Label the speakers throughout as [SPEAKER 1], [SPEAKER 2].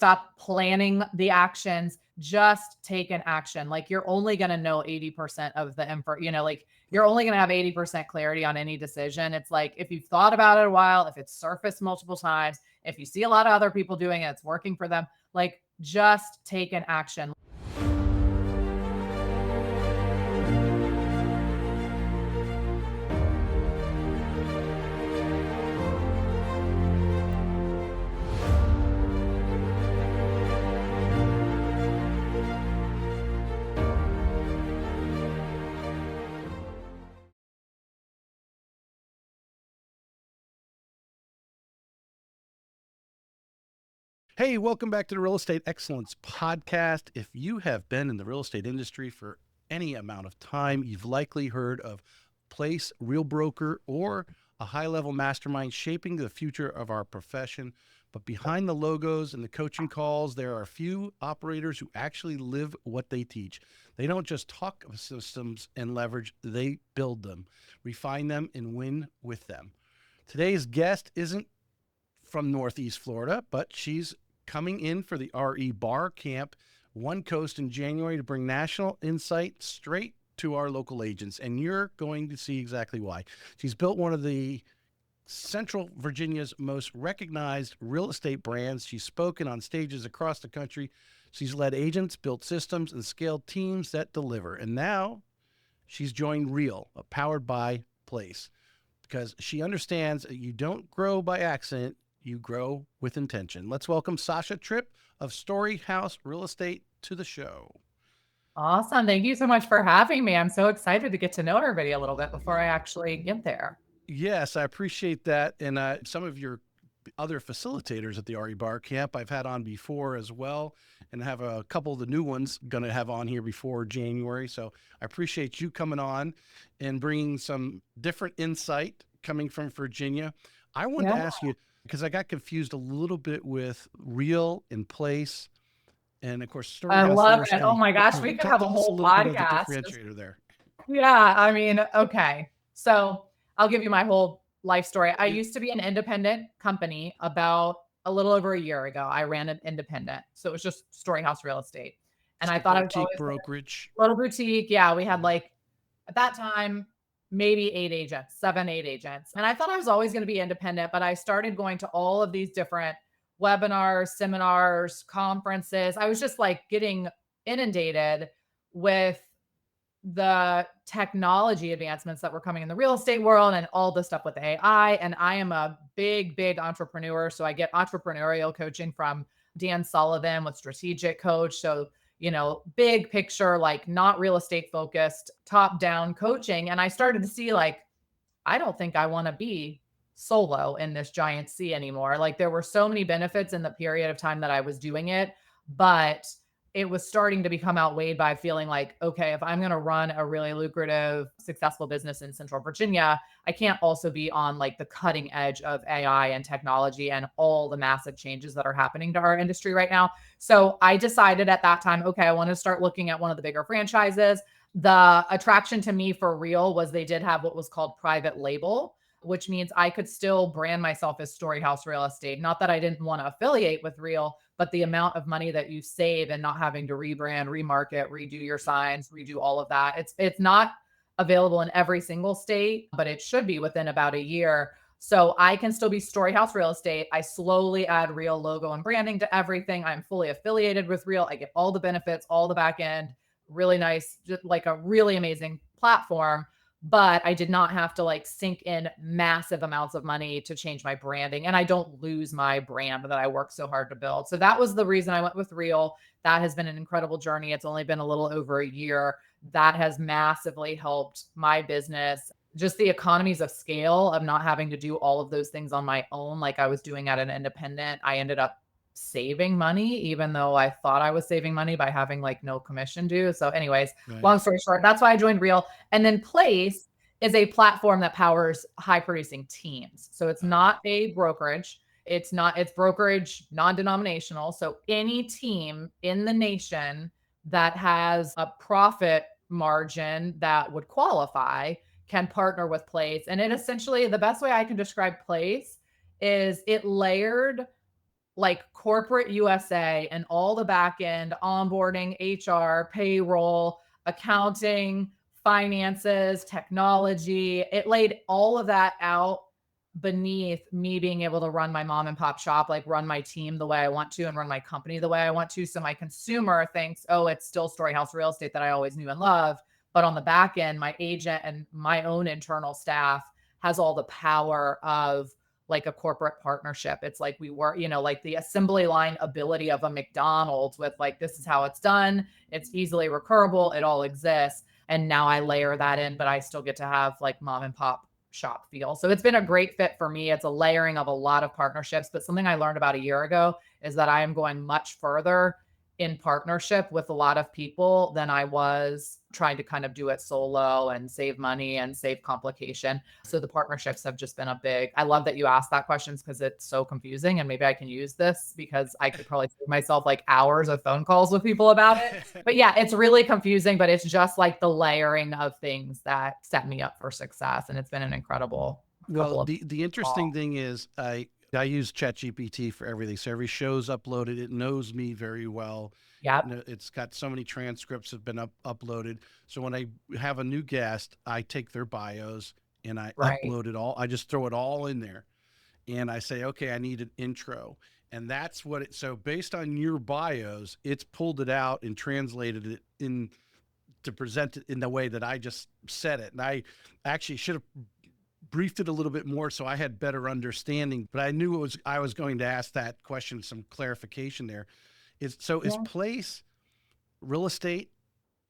[SPEAKER 1] stop planning the actions, just take an action. Like you're only going to know 80% of the info, like you're only going to have 80% clarity on any decision. It's like, if you've thought about it a while, if it's surfaced multiple times, if you see a lot of other people doing it, it's working for them, like just take an action.
[SPEAKER 2] Hey, welcome back to the Real Estate Excellence Podcast. If you have been in the real estate industry for any amount of time, you've likely heard of Place, Real Broker, or a high-level mastermind shaping the future of our profession. But behind the logos and the coaching calls, there are a few operators who actually live what they teach. They don't just talk of systems and leverage, they build them, refine them, and win with them. Today's guest isn't from Northeast Florida, but she's coming in for the RE Bar Camp, One Coast in January, to bring national insight straight to our local agents. And you're going to see exactly why. She's built one of the Central Virginia's most recognized real estate brands. She's spoken on stages across the country. She's led agents, built systems, and scaled teams that deliver. And now she's joined Real, powered by Place, because she understands that you don't grow by accident, you grow with intention. Let's welcome Sasha Tripp of Storyhouse Real Estate to the show.
[SPEAKER 1] Awesome. Thank you so much for having me. I'm so excited to get to know everybody a little bit before I actually get there.
[SPEAKER 2] Yes, I appreciate that. And some of your other facilitators at the RE Bar Camp I've had on before as well, and have a couple of the new ones going to have on here before January. So I appreciate you coming on and bringing some different insight coming from Virginia. I wanted to ask you, because I got confused a little bit with Real and Place, and of course, Storyhouse.
[SPEAKER 1] I love it. Oh my gosh, we could have a whole podcast.
[SPEAKER 2] Differentiator there.
[SPEAKER 1] Yeah, I mean, okay. So I'll give you my whole life story. I used to be an independent company about a little over a year ago. I ran an independent. So it was just Storyhouse Real Estate. And I thought I was always
[SPEAKER 2] brokerage.
[SPEAKER 1] Little boutique. Yeah, we had like, at that time, maybe 7, 8 agents. And I thought I was always going to be independent, but I started going to all of these different webinars, seminars, conferences. I was just like getting inundated with the technology advancements that were coming in the real estate world and all the stuff with AI. And I am a big, big entrepreneur. So I get entrepreneurial coaching from Dan Sullivan with Strategic Coach. So big picture, like not real estate focused, top down coaching. And I started to see like, I don't think I want to be solo in this giant sea anymore. Like there were so many benefits in the period of time that I was doing it, but it was starting to become outweighed by feeling like, okay, if I'm going to run a really lucrative, successful business in Central Virginia, I can't also be on like the cutting edge of AI and technology and all the massive changes that are happening to our industry right now. So I decided at that time, okay, I want to start looking at one of the bigger franchises. The attraction to me for Real was they did have what was called private label, which means I could still brand myself as Storyhouse Real Estate. Not that I didn't want to affiliate with Real, but the amount of money that you save and not having to rebrand, remarket, redo your signs, redo all of that. It's not available in every single state, but it should be within about a year. So I can still be Storyhouse Real Estate. I slowly add Real logo and branding to everything. I'm fully affiliated with Real. I get all the benefits, all the back end, really nice, just like a really amazing platform. But I did not have to like sink in massive amounts of money to change my branding. And I don't lose my brand that I worked so hard to build. So that was the reason I went with Real. That has been an incredible journey. It's only been a little over a year. That has massively helped my business. Just the economies of scale of not having to do all of those things on my own, like I was doing at an independent. I ended up saving money, even though I thought I was saving money by having like no commission due. So anyways, Long story short, that's why I joined Real. And then Place is a platform that powers high producing teams. So it's not a brokerage. It's brokerage, non-denominational. So any team in the nation that has a profit margin that would qualify can partner with Place. And it essentially, the best way I can describe Place is it layered like corporate USA and all the back end onboarding, HR, payroll, accounting, finances, technology. It laid all of that out beneath me being able to run my mom and pop shop, like run my team the way I want to and run my company the way I want to. So my consumer thinks, oh, it's still Storyhouse Real Estate that I always knew and loved. But on the back end, my agent and my own internal staff has all the power of like a corporate partnership. It's like we were, like the assembly line ability of a McDonald's with like, this is how it's done. It's easily recurable. It all exists. And now I layer that in, but I still get to have like mom and pop shop feel. So it's been a great fit for me. It's a layering of a lot of partnerships, but something I learned about a year ago is that I am going much further in partnership with a lot of people than I was trying to kind of do it solo and save money and save complication. So the partnerships have just been a big, I love that you asked that questions because it's so confusing and maybe I can use this because I could probably save myself like hours of phone calls with people about it. But yeah, it's really confusing, but it's just like the layering of things that set me up for success. And it's been an incredible couple
[SPEAKER 2] Well,
[SPEAKER 1] of
[SPEAKER 2] the interesting thing is I use ChatGPT for everything. So every show's uploaded. It knows me very well.
[SPEAKER 1] Yep.
[SPEAKER 2] It's got so many transcripts have been uploaded. So when I have a new guest, I take their bios and I
[SPEAKER 1] Right.
[SPEAKER 2] upload it all. I just throw it all in there and I say, okay, I need an intro. And that's what it, so based on your bios, it's pulled it out and translated it in to present it in the way that I just said it. And I actually should have briefed it a little bit more so I had better understanding, but I knew I was going to ask that question, some clarification there. Is
[SPEAKER 1] Yeah.
[SPEAKER 2] Place real estate?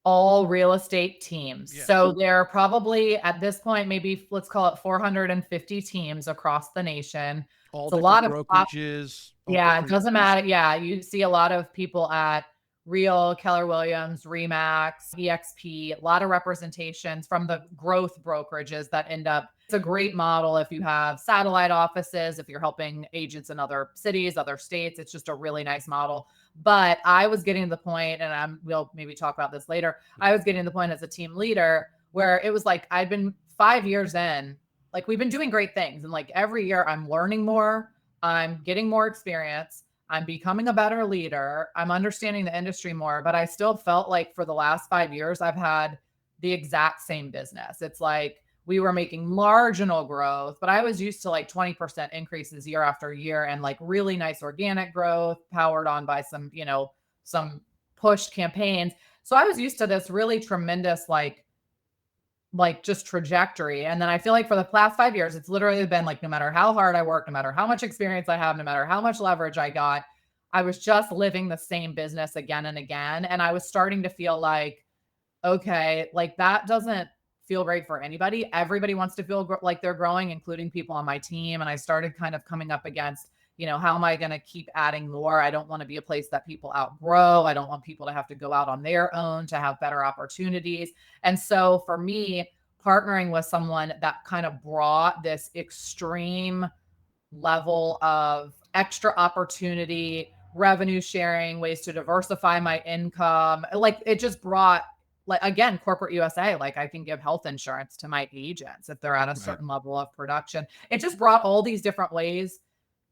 [SPEAKER 1] All real estate teams.
[SPEAKER 2] Yeah.
[SPEAKER 1] So there are probably at this point, maybe let's call it 450 teams across the nation.
[SPEAKER 2] All
[SPEAKER 1] It's a
[SPEAKER 2] different
[SPEAKER 1] lot of top.
[SPEAKER 2] brokerages, all
[SPEAKER 1] Yeah, it
[SPEAKER 2] different.
[SPEAKER 1] doesn't matter. Yeah, you see a lot of people at Real, Keller Williams, Remax, EXP, a lot of representations from the growth brokerages that end up. It's a great model if you have satellite offices, if you're helping agents in other cities, other states. It's just a really nice model. But I was getting to the point, and we'll maybe talk about this later. I was getting to the point as a team leader where it was like I'd been 5 years in, like we've been doing great things. And like every year I'm learning more, I'm getting more experience. I'm becoming a better leader. I'm understanding the industry more, but I still felt like for the last 5 years, I've had the exact same business. It's like we were making marginal growth, but I was used to like 20% increases year after year and like really nice organic growth powered on by some, some pushed campaigns. So I was used to this really tremendous, like just trajectory. And then I feel like for the past 5 years, it's literally been like, no matter how hard I work, no matter how much experience I have, no matter how much leverage I got, I was just living the same business again and again. And I was starting to feel like, okay, like that doesn't feel great for anybody. Everybody wants to feel like they're growing, including people on my team. And I started kind of coming up against, how am I going to keep adding more? I don't want to be a place that people outgrow. I don't want people to have to go out on their own to have better opportunities. And so for me, partnering with someone that kind of brought this extreme level of extra opportunity, revenue sharing, ways to diversify my income. Like it just brought, like, again, corporate USA, like I can give health insurance to my agents if they're at a
[SPEAKER 2] Right.
[SPEAKER 1] certain level of production. It just brought all these different ways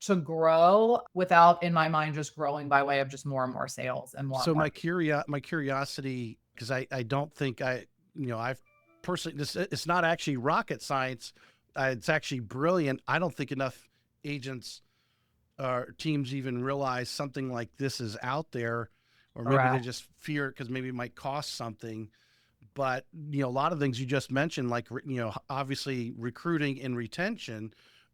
[SPEAKER 1] to grow without, in my mind, just growing by way of just more and more sales and more and
[SPEAKER 2] So
[SPEAKER 1] more.
[SPEAKER 2] my curiosity, because I don't think I've personally, it's not actually rocket science. It's actually brilliant. I don't think enough agents or teams even realize something like this is out there, or maybe they
[SPEAKER 1] Correct.
[SPEAKER 2] just fear it because maybe it might cost something. But a lot of things you just mentioned, like obviously recruiting and retention.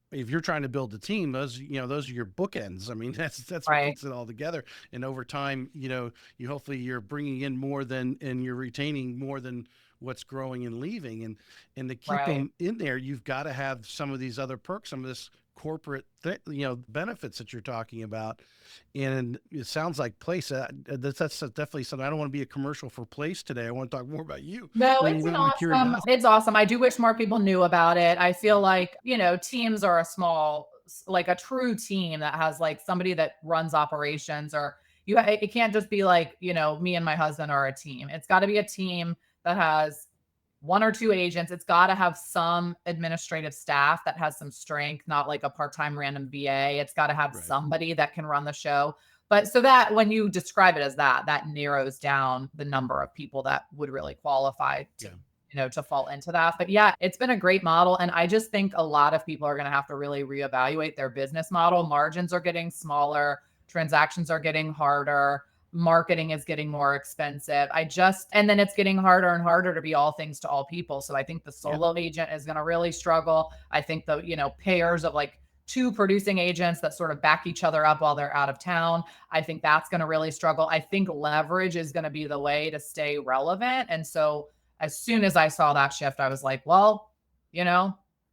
[SPEAKER 2] If you're trying to build a team, those are your bookends. I mean, that's what
[SPEAKER 1] Right.
[SPEAKER 2] holds it all together. And over time, you hopefully you're bringing in more than, and you're retaining more than what's growing and leaving. And to keep
[SPEAKER 1] Right.
[SPEAKER 2] them in there, you've got to have some of these other perks, some of this corporate benefits that you're talking about. And it sounds like Place, that's definitely something. I don't want to be a commercial for Place today. I want to talk more about you.
[SPEAKER 1] No,
[SPEAKER 2] But
[SPEAKER 1] it's an
[SPEAKER 2] even my
[SPEAKER 1] awesome.
[SPEAKER 2] curiosity.
[SPEAKER 1] It's awesome. I do wish more people knew about it. I feel like, teams are a small, like a true team that has like somebody that runs operations, or it can't just be like, me and my husband are a team. It's got to be a team that has 1 or 2 agents. It's got to have some administrative staff that has some strength, not like a part-time random VA. It's got to have
[SPEAKER 2] Right.
[SPEAKER 1] somebody that can run the show. But so that when you describe it as that, that narrows down the number of people that would really qualify to,
[SPEAKER 2] Yeah.
[SPEAKER 1] to fall into that. But yeah, it's been a great model. And I just think a lot of people are going to have to really reevaluate their business model. Margins are getting smaller, transactions are getting harder, marketing is getting more expensive. And then it's getting harder and harder to be all things to all people. So I think the
[SPEAKER 2] Yeah.
[SPEAKER 1] solo agent is going to really struggle. I think the, pairs of like 2 producing agents that sort of back each other up while they're out of town, I think that's going to really struggle. I think leverage is going to be the way to stay relevant. And so as soon as I saw that shift, I was like, well,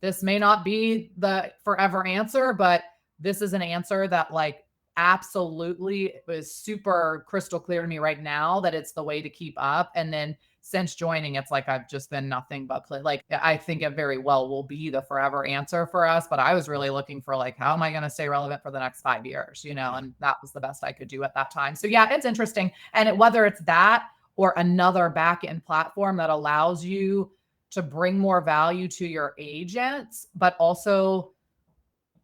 [SPEAKER 1] this may not be the forever answer, but this is an answer that like absolutely is super crystal clear to me right now that it's the way to keep up. And then since joining, it's like I've just been nothing but like I think it very well will be the forever answer for us. But I was really looking for like, how am I going to stay relevant for the next 5 years?
[SPEAKER 2] Yeah.
[SPEAKER 1] And that was the best I could do at that time. So yeah, it's interesting. And whether it's that or another back-end platform that allows you to bring more value to your agents, but also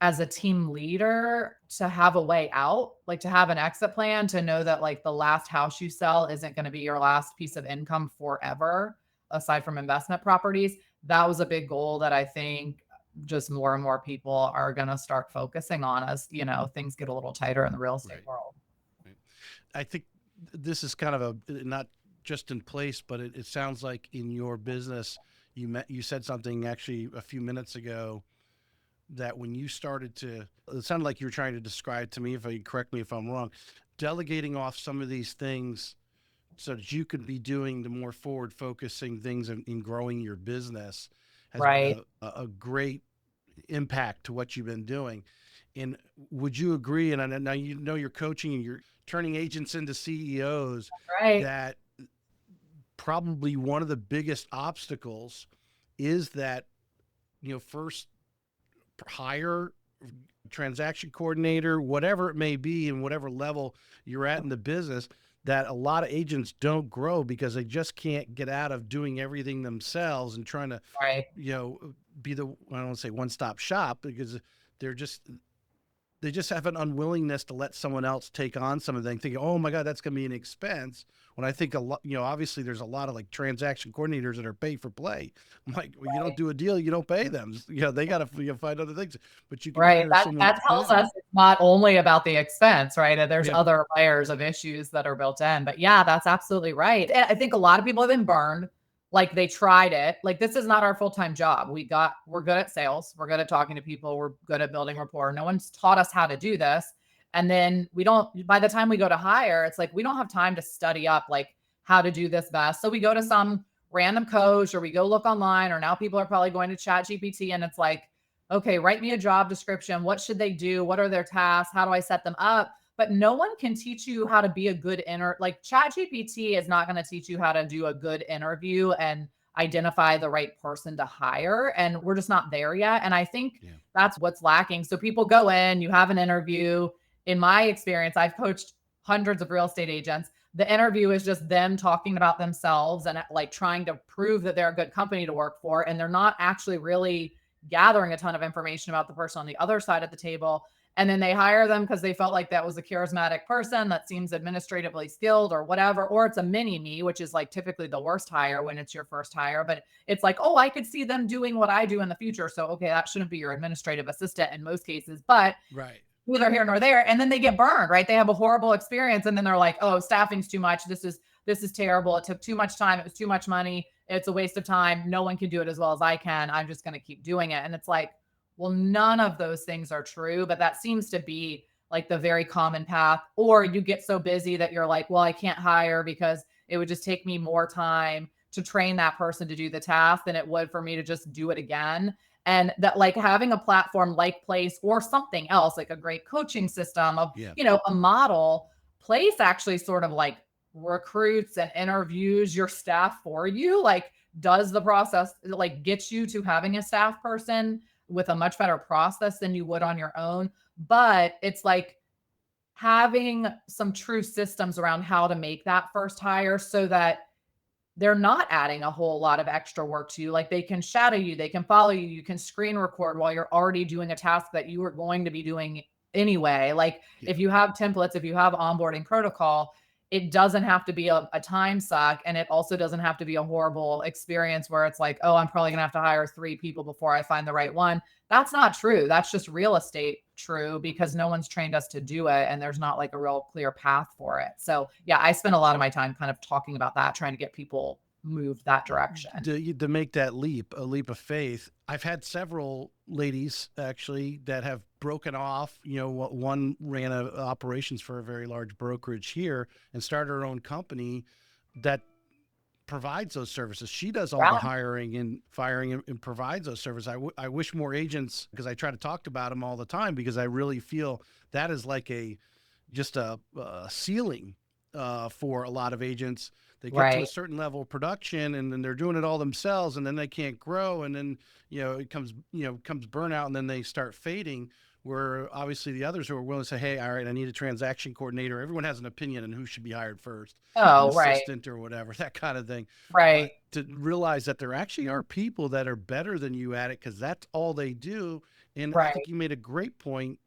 [SPEAKER 1] as a team leader to have a way out, like to have an exit plan, to know that like the last house you sell isn't going to be your last piece of income forever, aside from investment properties. That was a big goal that I think just more and more people are going to start focusing on as, things get a little tighter in the real estate
[SPEAKER 2] Right.
[SPEAKER 1] world.
[SPEAKER 2] Right. I think this is kind of not just in place, but it sounds like in your business, you said something actually a few minutes ago that when you started to, it sounded like you were trying to describe to me, if you correct me if I'm wrong, delegating off some of these things so that you could be doing the more forward focusing things in growing your business has
[SPEAKER 1] Right.
[SPEAKER 2] been a great impact to what you've been doing. And would you agree? And I know you're coaching and you're turning agents into CEOs,
[SPEAKER 1] Right.
[SPEAKER 2] that probably one of the biggest obstacles is that, first hire, transaction coordinator, whatever it may be, and whatever level you're at in the business, that a lot of agents don't grow because they just can't get out of doing everything themselves and trying to,
[SPEAKER 1] Right.
[SPEAKER 2] be the, I don't want to say one-stop shop, because they're just, they just have an unwillingness to let someone else take on some of the things, thinking, oh my God, that's going to be an expense. When I think a lot, obviously there's a lot of like transaction coordinators that are pay for play. I'm like, well, you don't do a deal, you don't pay them. They got to find other things, but you can
[SPEAKER 1] Right.
[SPEAKER 2] hire
[SPEAKER 1] That
[SPEAKER 2] someone.
[SPEAKER 1] that tells us it's not only about the expense, right? There's
[SPEAKER 2] Yeah.
[SPEAKER 1] other layers of issues that are built in. But yeah, that's absolutely right. And I think a lot of people have been burned. Like they tried it. Like this is not our full-time job. We're good at sales. We're good at talking to people. We're good at building rapport. No one's taught us how to do this. And then by the time we go to hire, it's like we don't have time to study up like how to do this best. So we go to some random coach or we go look online, or now people are probably going to Chat GPT, and it's like, okay, write me a job description. What should they do? What are their tasks? How do I set them up? But no one can teach you how to be a good like ChatGPT is not going to teach you how to do a good interview and identify the right person to hire. And we're just not there yet. And I think
[SPEAKER 2] Yeah.
[SPEAKER 1] that's what's lacking. So people go in, you have an interview. In my experience, I've coached hundreds of real estate agents. The interview is just them talking about themselves and like trying to prove that they're a good company to work for. And they're not actually really gathering a ton of information about the person on the other side of the table. And then they hire them because they felt like that was a charismatic person that seems administratively skilled or whatever. Or it's a mini me, which is like typically the worst hire when it's your first hire. But it's like, oh, I could see them doing what I do in the future. So, okay, that shouldn't be your administrative assistant in most cases. But
[SPEAKER 2] Right.
[SPEAKER 1] neither here nor there. And then they get burned, right? They have a horrible experience. And then they're like, oh, staffing's too much. This is terrible. It took too much time. It was too much money. It's a waste of time. No one can do it as well as I can. I'm just going to keep doing it. And it's like, well, none of those things are true, but that seems to be like the very common path. Or you get so busy that you're like, well, I can't hire because it would just take me more time to train that person to do the task than it would for me to just do it again. And that like having a platform like Place or something else, like a great coaching system of,
[SPEAKER 2] Yeah.
[SPEAKER 1] a model. Place actually sort of like recruits and interviews your staff for you, like does the process, like gets you to having a staff person with a much better process than you would on your own. But it's like having some true systems around how to make that first hire so that they're not adding a whole lot of extra work to you. Like they can shadow you, they can follow you, you can screen record while you're already doing a task that you were going to be doing anyway. Like
[SPEAKER 2] Yeah.
[SPEAKER 1] if you have templates, if you have onboarding protocol, it doesn't have to be a time suck. And it also doesn't have to be a horrible experience where it's like, oh, I'm probably going to have to hire 3 people before I find the right one. That's not true. That's just real estate true because no one's trained us to do it. And there's not like a real clear path for it. So yeah, I spend a lot of my time kind of talking about that, trying to get people moved that direction.
[SPEAKER 2] To make that leap, a leap of faith. I've had several ladies actually that have broken off. One ran operations for a very large brokerage here and started her own company that provides those services. She does all the
[SPEAKER 1] Yeah.
[SPEAKER 2] hiring and firing and provides those services. I wish more agents, because I try to talk about them all the time, because I really feel that is like just a ceiling for a lot of agents. They get to a
[SPEAKER 1] Right.
[SPEAKER 2] certain level of production and then they're doing it all themselves, and then they can't grow. And then, it comes burnout, and then they start fading, where obviously the others who are willing to say, hey, all right, I need a transaction coordinator. Everyone has an opinion on who should be hired first, an
[SPEAKER 1] Oh, right.
[SPEAKER 2] assistant or whatever, that kind of thing.
[SPEAKER 1] Right.
[SPEAKER 2] But to realize that there actually are people that are better than you at it, because that's all they do. And I
[SPEAKER 1] Right.
[SPEAKER 2] think you made a great point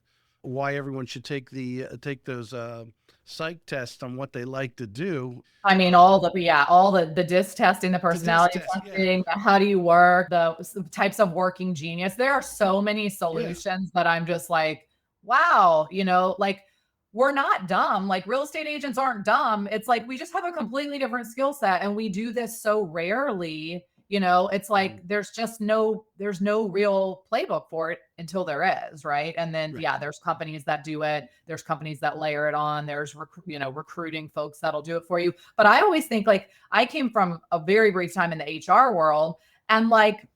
[SPEAKER 2] why everyone should take those psych tests on what they like to do.
[SPEAKER 1] I mean, all the DISC testing, the
[SPEAKER 2] The disc
[SPEAKER 1] personality
[SPEAKER 2] test, yeah,
[SPEAKER 1] testing, the how do you work, the types of working genius. There are so many
[SPEAKER 2] yeah,
[SPEAKER 1] solutions that I'm just like, wow, like we're not dumb. Like real estate agents aren't dumb. It's like we just have a completely different skill set and we do this so rarely. It's
[SPEAKER 2] mhm,
[SPEAKER 1] like there's no real playbook for it until there is, right? And then
[SPEAKER 2] right,
[SPEAKER 1] yeah, there's companies that do it. There's companies that layer it on. There's recruiting folks that'll do it for you. But I always think like I came from a very brief time in the HR world and like,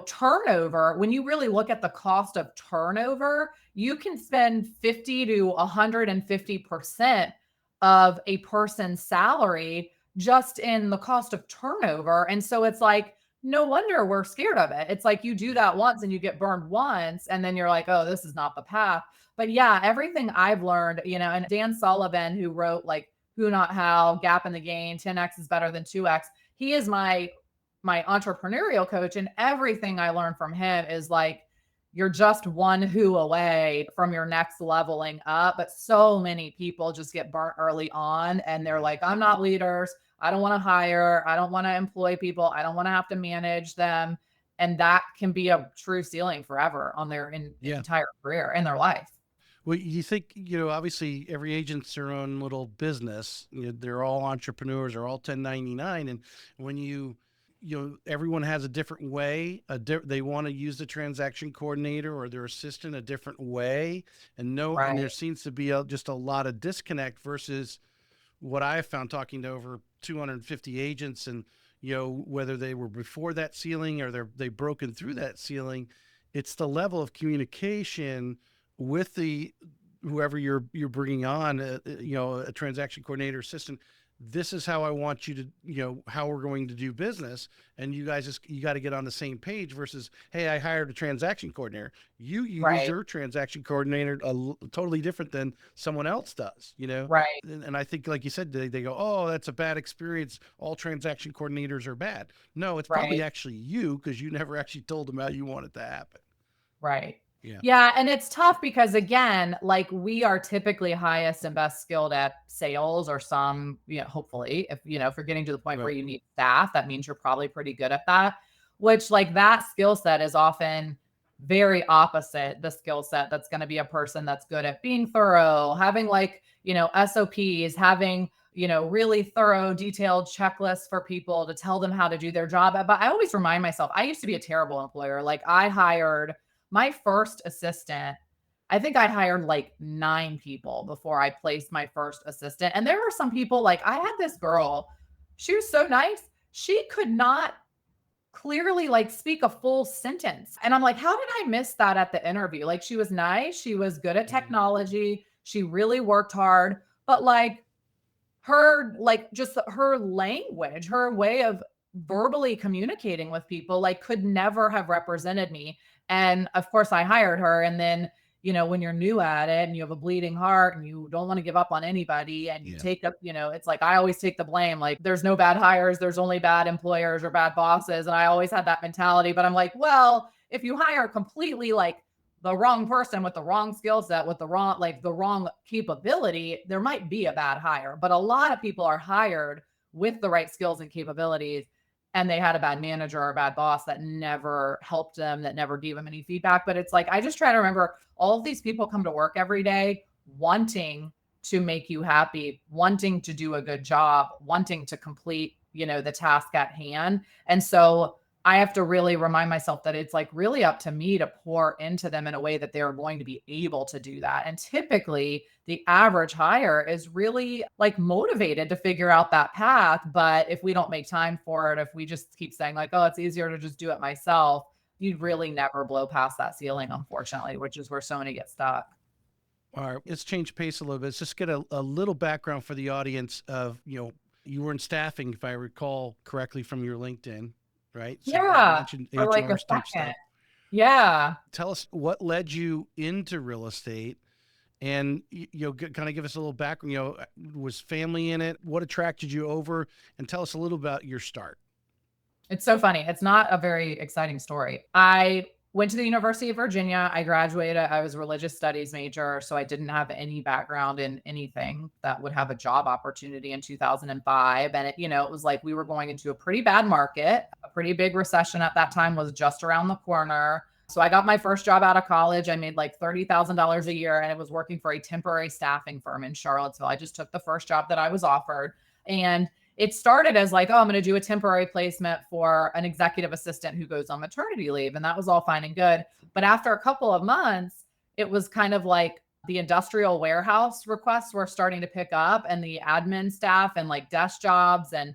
[SPEAKER 1] turnover, when you really look at the cost of turnover, you can spend 50 to 150% of a person's salary just in the cost of turnover. And so it's like, no wonder we're scared of it. It's like you do that once and you get burned once, and then you're like, oh, this is not the path. But yeah, everything I've learned, and Dan Sullivan, who wrote like Who Not How, Gap in the Gain, 10X is better than 2X. He is my entrepreneurial coach. And everything I learned from him is like, you're just one who away from your next leveling up. But so many people just get burnt early on and they're like, I'm not leaders. I don't want to hire. I don't want to employ people. I don't want to have to manage them. And that can be a true ceiling forever on their
[SPEAKER 2] yeah.
[SPEAKER 1] entire career and their life.
[SPEAKER 2] Well, you think, obviously every agent's their own little business. They're all entrepreneurs, they're all 1099. And when everyone has a different way, they want to use the transaction coordinator or their assistant a different way. And there
[SPEAKER 1] Right.
[SPEAKER 2] seems to be just a lot of disconnect versus what I have found talking to over 250 agents, and, whether they were before that ceiling or they've broken through that ceiling, it's the level of communication with whoever you're bringing on, a transaction coordinator assistant. This is how I want you to, how we're going to do business. And you guys you got to get on the same page versus, hey, I hired a transaction coordinator. You use
[SPEAKER 1] Right.
[SPEAKER 2] your transaction coordinator totally different than someone else does,
[SPEAKER 1] Right.
[SPEAKER 2] And I think, like you said, they go, oh, that's a bad experience. All transaction coordinators are bad. No, it's probably
[SPEAKER 1] Right.
[SPEAKER 2] actually you, because you never actually told them how you want it to happen.
[SPEAKER 1] Right.
[SPEAKER 2] Yeah.
[SPEAKER 1] Yeah, and it's tough because again, like we are typically highest and best skilled at sales or some, hopefully, if you're getting to the point where
[SPEAKER 2] Right.
[SPEAKER 1] you need staff, that means you're probably pretty good at that, which like that skill set is often very opposite the skill set that's going to be a person that's good at being thorough, having like, SOPs, having, really thorough, detailed checklists for people to tell them how to do their job. But I always remind myself, I used to be a terrible employer. Like I hired my first assistant, I think I hired like 9 people before I placed my first assistant. And there were some people like I had this girl, she was so nice. She could not clearly like speak a full sentence. And I'm like, how did I miss that at the interview? Like she was nice, she was good at
[SPEAKER 2] Mhm.
[SPEAKER 1] technology, she really worked hard, but like her like just her language, her way of verbally communicating with people like could never have represented me. And of course I hired her and then, when you're new at it and you have a bleeding heart and you don't want to give up on anybody and you
[SPEAKER 2] Yeah.
[SPEAKER 1] take up, it's like I always take the blame. Like there's no bad hires, there's only bad employers or bad bosses. And I always had that mentality. But I'm like, well, if you hire completely like the wrong person with the wrong skill set, with the wrong capability, there might be a bad hire. But a lot of people are hired with the right skills and capabilities, and they had a bad manager or a bad boss that never helped them, that never gave them any feedback. But it's like, I just try to remember all of these people come to work every day wanting to make you happy, wanting to do a good job, wanting to complete, the task at hand. And so I have to really remind myself that it's like really up to me to pour into them in a way that they're going to be able to do that. And typically, the average hire is really like motivated to figure out that path. But if we don't make time for it, if we just keep saying, like, oh, it's easier to just do it myself, you'd really never blow past that ceiling, unfortunately, which is where so many get stuck.
[SPEAKER 2] All right, let's change pace a little bit. Let's just get a little background for the audience of, you were in staffing, if I recall correctly from your LinkedIn, right? So you
[SPEAKER 1] Yeah,
[SPEAKER 2] mentioned
[SPEAKER 1] for like a
[SPEAKER 2] HR type
[SPEAKER 1] second.
[SPEAKER 2] stuff.
[SPEAKER 1] Yeah.
[SPEAKER 2] Tell us what led you into real estate, and kind of give us a little background. Was family in it? What attracted you over? And tell us a little about your start.
[SPEAKER 1] It's so funny. It's not a very exciting story. I went to the University of Virginia. I graduated. I was a religious studies major, so I didn't have any background in anything that would have a job opportunity in 2005. And it was like we were going into a pretty bad market. A pretty big recession at that time was just around the corner. So I got my first job out of college. I made like $30,000 a year, and it was working for a temporary staffing firm in Charlottesville. I just took the first job that I was offered. And it started as like, oh, I'm going to do a temporary placement for an executive assistant who goes on maternity leave. And that was all fine and good. But after a couple of months, it was kind of like the industrial warehouse requests were starting to pick up, and the admin staff and like desk jobs and,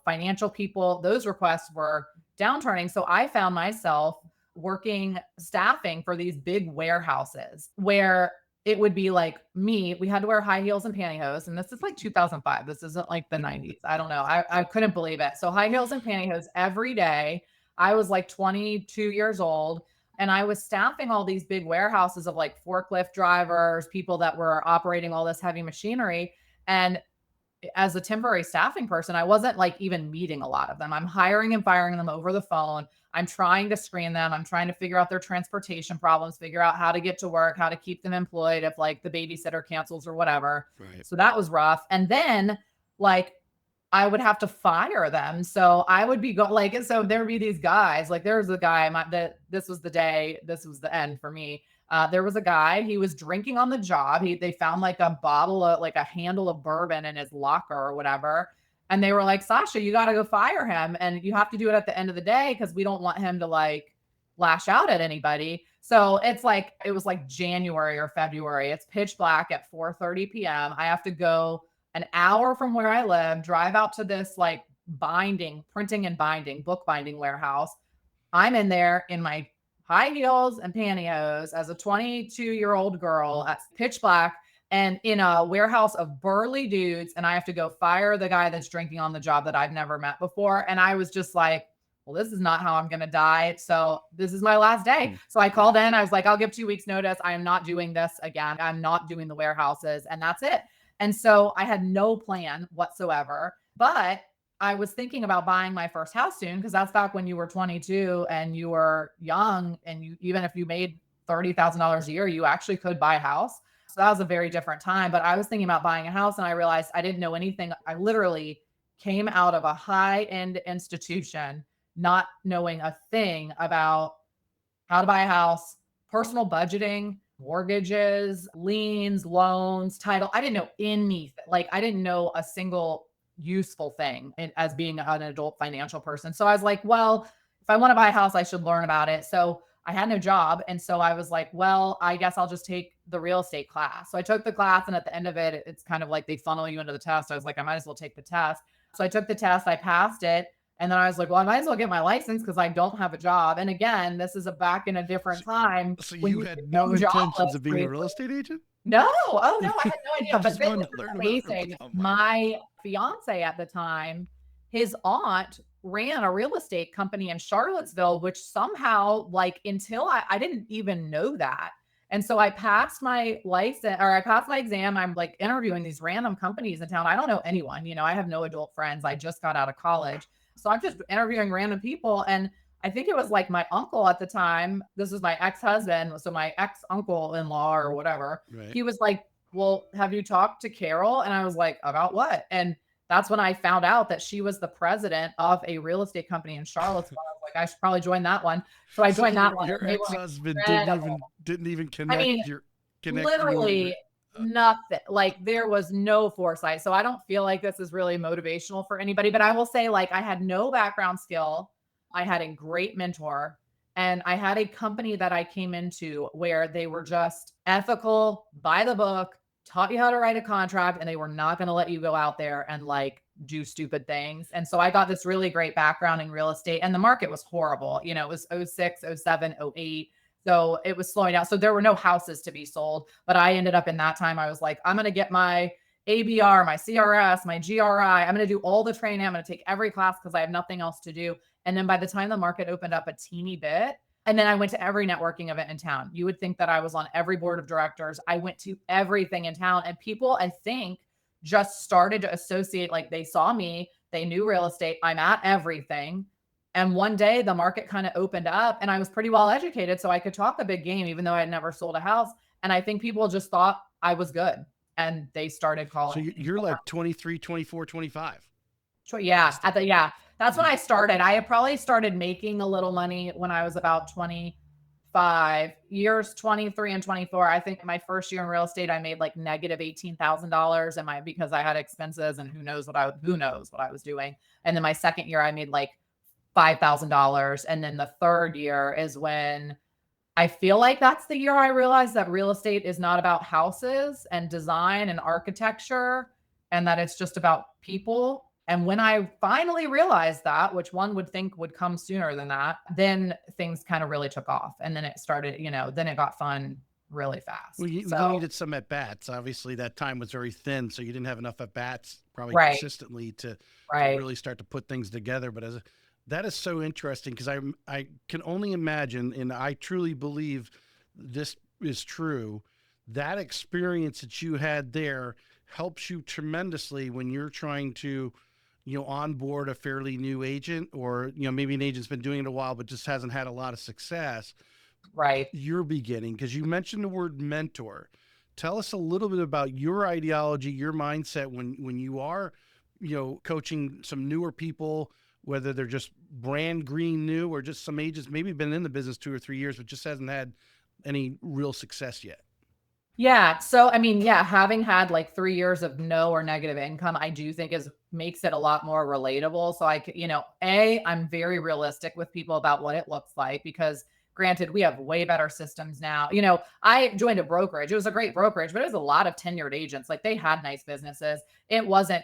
[SPEAKER 1] financial people, those requests were downturning. So I found myself working staffing for these big warehouses where it would be like me. We had to wear high heels and pantyhose. And this is like 2005. This isn't like the 90s. I don't know. I couldn't believe it. So high heels and pantyhose every day. I was like 22 years old, and I was staffing all these big warehouses of like forklift drivers, people that were operating all this heavy machinery. And as a temporary staffing person, I wasn't like even meeting a lot of them. I'm hiring and firing them over the phone. I'm trying to screen them. I'm trying to figure out their transportation problems, figure out how to get to work, how to keep them employed if like the babysitter cancels or whatever.
[SPEAKER 2] Right.
[SPEAKER 1] So that was rough. And then like I would have to fire them. So I would be so there would be these guys, like there was a guy, this was the day, this was the end for me. There was a guy, he was drinking on the job. They found like a bottle of like a handle of bourbon in his locker or whatever. And they were like, Sasha, you got to go fire him. And you have to do it at the end of the day because we don't want him to like lash out at anybody. So it's like, it was like January or February. It's pitch black at 4:30 p.m. I have to go an hour from where I live, drive out to this like printing and binding, book binding warehouse. I'm in there in my high heels and pantyhose as a 22-year-old girl at pitch black and in a warehouse of burly dudes. And I have to go fire the guy that's drinking on the job that I've never met before. And I was just like, well, this is not how I'm going to die. So this is my last day. So I called in. I was like, I'll give 2 weeks notice. I am not doing this again. I'm not doing the warehouses, and that's it. And so I had no plan whatsoever, but I was thinking about buying my first house soon because that's back when you were 22 and you were young, and even if you made $30,000 a year, you actually could buy a house. So that was a very different time. But I was thinking about buying a house, and I realized I didn't know anything. I literally came out of a high-end institution not knowing a thing about how to buy a house, personal budgeting, mortgages, liens, loans, title. I didn't know anything. Like I didn't know a single useful thing as being an adult financial person. So I was like, well, if I want to buy a house, I should learn about it. So I had no job. And so I was like, well, I guess I'll just take the real estate class. So I took the class, and at the end of it, it's kind of like they funnel you into the test. I was like, I might as well take the test. So I took the test, I passed it. And then I was like, well, I might as well get my license because I don't have a job. And again, this is back in a different time.
[SPEAKER 2] So
[SPEAKER 1] when
[SPEAKER 2] you
[SPEAKER 1] you
[SPEAKER 2] had
[SPEAKER 1] become
[SPEAKER 2] no intentions
[SPEAKER 1] jobless
[SPEAKER 2] of being a real estate agent?
[SPEAKER 1] No. Oh, no, I had no
[SPEAKER 2] You
[SPEAKER 1] idea. But
[SPEAKER 2] just
[SPEAKER 1] this
[SPEAKER 2] wanted
[SPEAKER 1] is
[SPEAKER 2] to learn about it.
[SPEAKER 1] amazing.
[SPEAKER 2] Oh my.
[SPEAKER 1] My fiance at the time, his aunt ran a real estate company in Charlottesville, which somehow, like, until I didn't even know that. And so I passed my license, or I passed my exam. I'm like interviewing these random companies in town. I don't know anyone, I have no adult friends. I just got out of college. So I'm just interviewing random people. And I think it was like my uncle at the time. This was my ex-husband. So my ex-uncle-in-law or whatever,
[SPEAKER 2] Right.
[SPEAKER 1] he was like, well, have you talked to Carol? And I was like, about what? And that's when I found out that she was the president of a real estate company in Charlottesville. I was like, I should probably join that one. So I
[SPEAKER 2] So
[SPEAKER 1] joined that one,
[SPEAKER 2] your
[SPEAKER 1] and they were
[SPEAKER 2] ex-husband
[SPEAKER 1] incredible.
[SPEAKER 2] didn't even
[SPEAKER 1] I mean,
[SPEAKER 2] connect you.
[SPEAKER 1] literally nothing. Like there was no foresight. So I don't feel like this is really motivational for anybody, but I will say like I had no background skill. I had a great mentor, and I had a company that I came into where they were just ethical, by the book, taught you how to write a contract, and they were not going to let you go out there and like do stupid things. And so I got this really great background in real estate, and the market was horrible. It was 06, 07, 08. So it was slowing down. So there were no houses to be sold. But I ended up in that time, I was like, I'm going to get my ABR, my CRS, my GRI. I'm going to do all the training. I'm going to take every class because I have nothing else to do. And then by the time the market opened up a teeny bit, and then I went to every networking event in town. You would think that I was on every board of directors. I went to everything in town, and people, I think, just started to associate, like they saw me, they knew real estate. I'm at everything. And one day the market kind of opened up, and I was pretty well educated. So I could talk a big game, even though I had never sold a house. And I think people just thought I was good, and they started
[SPEAKER 2] So
[SPEAKER 1] calling me.
[SPEAKER 2] you're like 23, 24, 25.
[SPEAKER 1] Yeah. That's when I started. I had probably started making a little money when I was about 25 years, 23 and 24. I think my first year in real estate, I made like negative $18,000 because I had expenses, and who knows what I was doing. And then my second year, I made like $5,000. And then the third year is when I feel like that's the year I realized that real estate is not about houses and design and architecture, and that it's just about people. And when I finally realized that, which one would think would come sooner than that, then things kind of really took off. And then it started, then it got fun really
[SPEAKER 2] Well,
[SPEAKER 1] fast.
[SPEAKER 2] you
[SPEAKER 1] So,
[SPEAKER 2] needed some at bats. Obviously, that time was very thin, so you didn't have enough at bats probably
[SPEAKER 1] right,
[SPEAKER 2] consistently to
[SPEAKER 1] right.
[SPEAKER 2] really start to put things together. But that is so interesting because I can only imagine, and I truly believe this is true. That experience that you had there helps you tremendously when you're trying to onboard a fairly new agent, or maybe an agent's been doing it a while but just hasn't had a lot of success.
[SPEAKER 1] Right.
[SPEAKER 2] You're beginning, because you mentioned the word mentor. Tell us a little bit about your ideology, your mindset when you are coaching some newer people, whether they're just brand green new or just some agents maybe been in the business 2 or 3 years but just hasn't had any real success yet.
[SPEAKER 1] Yeah. So, I mean, yeah, having had like 3 years of no or negative income, I do think makes it a lot more relatable. So I'm very realistic with people about what it looks like, because granted, we have way better systems now. I joined a brokerage. It was a great brokerage, but it was a lot of tenured agents. Like they had nice businesses. It wasn't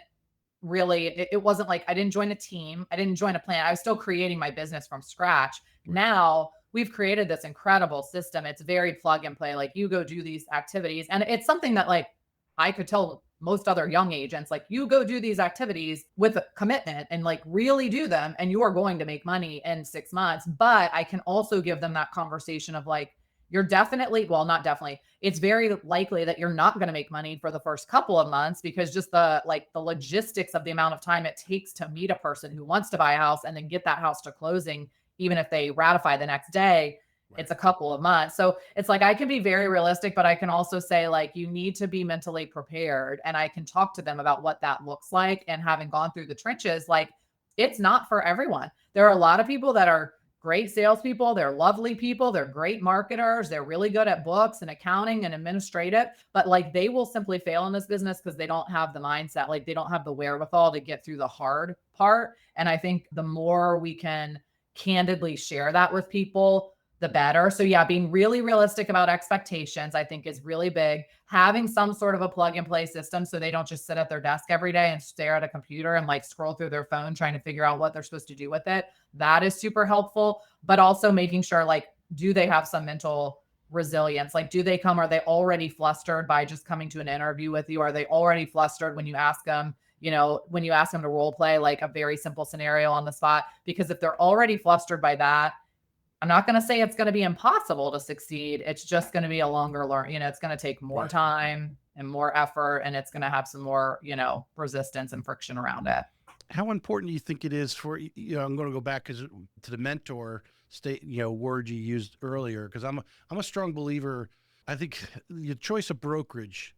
[SPEAKER 1] like I didn't join a team. I didn't join a plan. I was still creating my business from scratch.
[SPEAKER 2] Right.
[SPEAKER 1] Now we've created this incredible system. It's very plug and play. Like you go do these activities, and it's something that like I could tell most other young agents, like you go do these activities with a commitment and like really do them, and you are going to make money in 6 months. But I can also give them that conversation of like, you're definitely, well, not definitely. It's very likely that you're not going to make money for the first couple of months, because just the logistics of the amount of time it takes to meet a person who wants to buy a house and then get that house to closing, even if they ratify the next day,
[SPEAKER 2] Right.
[SPEAKER 1] it's a couple of months. So it's like I can be very realistic, but I can also say like you need to be mentally prepared. And I can talk to them about what that looks like. And having gone through the trenches, like it's not for everyone. There are a lot of people that are great salespeople. They're lovely people. They're great marketers. They're really good at books and accounting and administrative, but like they will simply fail in this business because they don't have the mindset. Like they don't have the wherewithal to get through the hard part. And I think the more we can candidly share that with people, the better. So yeah, being really realistic about expectations, I think is really big. Having some sort of a plug and play system so they don't just sit at their desk every day and stare at a computer and like scroll through their phone trying to figure out what they're supposed to do with it. That is super helpful. But also making sure, like, do they have some mental resilience? Like, are they already flustered by just coming to an interview with you? Are they already flustered when you ask them, to role play like a very simple scenario on the spot? Because if they're already flustered by that, I'm not going to say it's going to be impossible to succeed. It's just going to be a longer learn. It's going to take more
[SPEAKER 2] Right.
[SPEAKER 1] time and more effort, and it's going to have some more, resistance and friction around it.
[SPEAKER 2] How important do you think it is for, I'm going to go back to the mentor state, word you used earlier, because I'm a strong believer. I think the choice of brokerage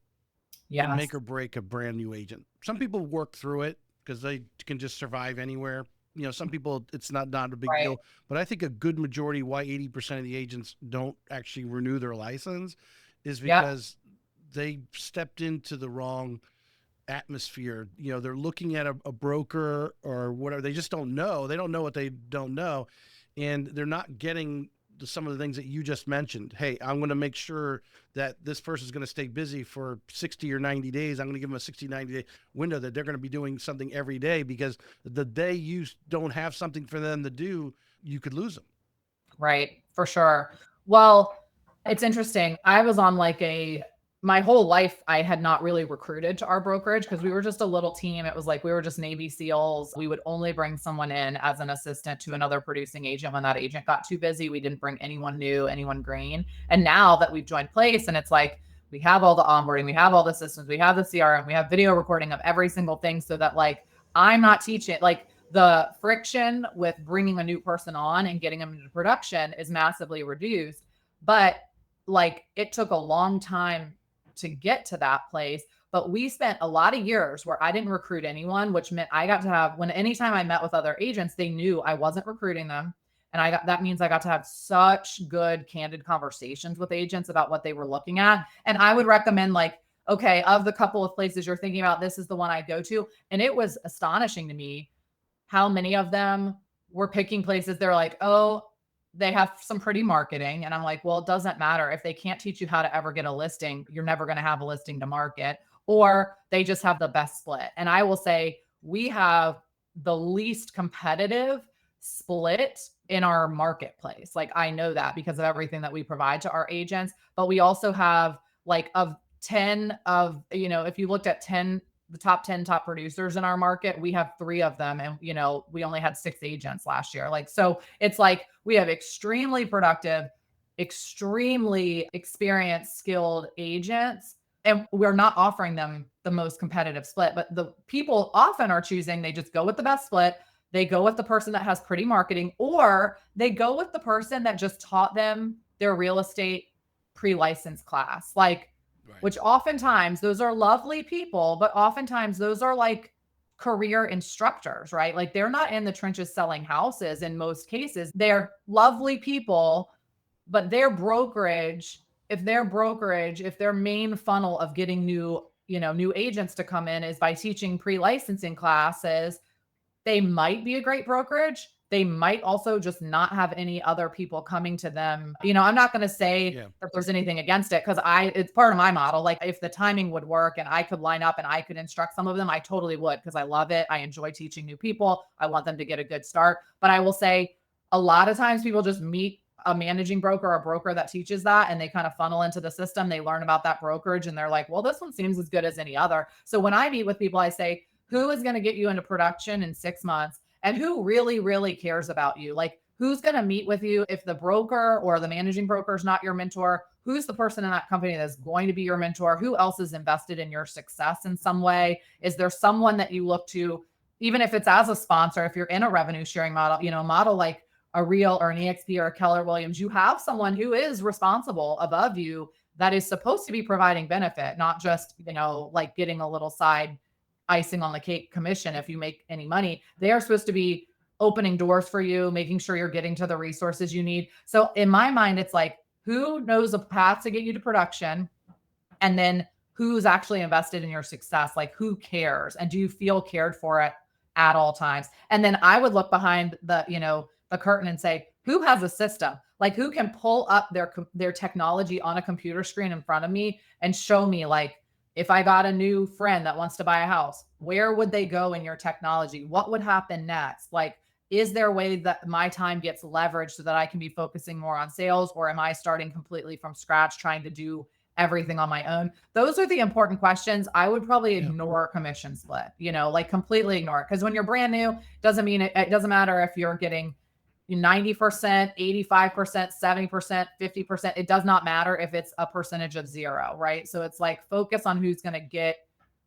[SPEAKER 2] can
[SPEAKER 1] Yes.
[SPEAKER 2] make or break a brand new agent. Some people work through it because they can just survive anywhere. Some people, it's not a big
[SPEAKER 1] Right.
[SPEAKER 2] deal, but I think a good majority, why 80% of the agents don't actually renew their license, is
[SPEAKER 1] Yep.
[SPEAKER 2] because they stepped into the wrong atmosphere. They're looking at a broker or whatever. They just don't know. They don't know what they don't know. And they're not getting some of the things that you just mentioned. Hey, I'm going to make sure that this person is going to stay busy for 60 or 90 days. I'm going to give them a 60, 90-day window that they're going to be doing something every day, because the day you don't have something for them to do, you could lose them.
[SPEAKER 1] Right. For sure. Well, it's interesting. I was on my whole life, I had not really recruited to our brokerage because we were just a little team. It was like we were just Navy SEALs. We would only bring someone in as an assistant to another producing agent. When that agent got too busy, we didn't bring anyone new, anyone green. And now that we've joined Place, and it's like we have all the onboarding, we have all the systems, we have the CRM, we have video recording of every single thing, so that I'm not teaching the friction with bringing a new person on and getting them into production is massively reduced. But it took a long time to get to that place. But we spent a lot of years where I didn't recruit anyone, which meant I got to have, anytime I met with other agents, they knew I wasn't recruiting them. And that means I got to have such good, candid conversations with agents about what they were looking at. And I would recommend okay, of the couple of places you're thinking about, this is the one I go to. And it was astonishing to me how many of them were picking places. They're like, oh, they have some pretty marketing. And I'm like, well, it doesn't matter. If they can't teach you how to ever get a listing, you're never going to have a listing to market. Or they just have the best split. And I will say we have the least competitive split in our marketplace. I know that because of everything that we provide to our agents. But we also have of 10 of, if you looked at the top 10 top producers in our market, we have 3 of them. And, we only had 6 agents last year. So it's we have extremely productive, extremely experienced, skilled agents, and we're not offering them the most competitive split. But the people often are choosing, they just go with the best split. They go with the person that has pretty marketing, or they go with the person that just taught them their real estate pre-license class.
[SPEAKER 2] Right.
[SPEAKER 1] Which oftentimes those are lovely people, but oftentimes those are career instructors, right? They're not in the trenches selling houses in most cases. They're lovely people, but their brokerage, if their main funnel of getting new agents to come in is by teaching pre-licensing classes, they might be a great brokerage. They might also just not have any other people coming to them. I'm not going to say that there's anything against it, because it's part of my model. If the timing would work and I could line up and I could instruct some of them, I totally would, because I love it. I enjoy teaching new people. I want them to get a good start. But I will say a lot of times people just meet a managing broker or a broker that teaches that, and they kind of funnel into the system. They learn about that brokerage and they're like, well, this one seems as good as any other. So when I meet with people, I say, who is going to get you into production in 6 months? And who really, really cares about you? Who's going to meet with you? If the broker or the managing broker is not your mentor, who's the person in that company that's going to be your mentor? Who else is invested in your success in some way? Is there someone that you look to, even if it's as a sponsor, if you're in a revenue sharing model, a model like a Real or an EXP or a Keller Williams, you have someone who is responsible above you that is supposed to be providing benefit, not just, getting a little side icing on the cake commission if you make any money. They are supposed to be opening doors for you, making sure you're getting to the resources you need. So in my mind, it's who knows a path to get you to production, and then who's actually invested in your success? Who cares? And do you feel cared for at all times? And then I would look behind the curtain and say, who has a system? Who can pull up their technology on a computer screen in front of me and show me, if I got a new friend that wants to buy a house, where would they go in your technology? What would happen next? Is there a way that my time gets leveraged so that I can be focusing more on sales? Or am I starting completely from scratch, trying to do everything on my own? Those are the important questions. I would probably ignore commission split, completely ignore it. Because when you're brand new, it doesn't matter if you're getting, 90%, 85%, 70%, 50%. It does not matter if it's a percentage of zero, right? So it's like focus on who's going to get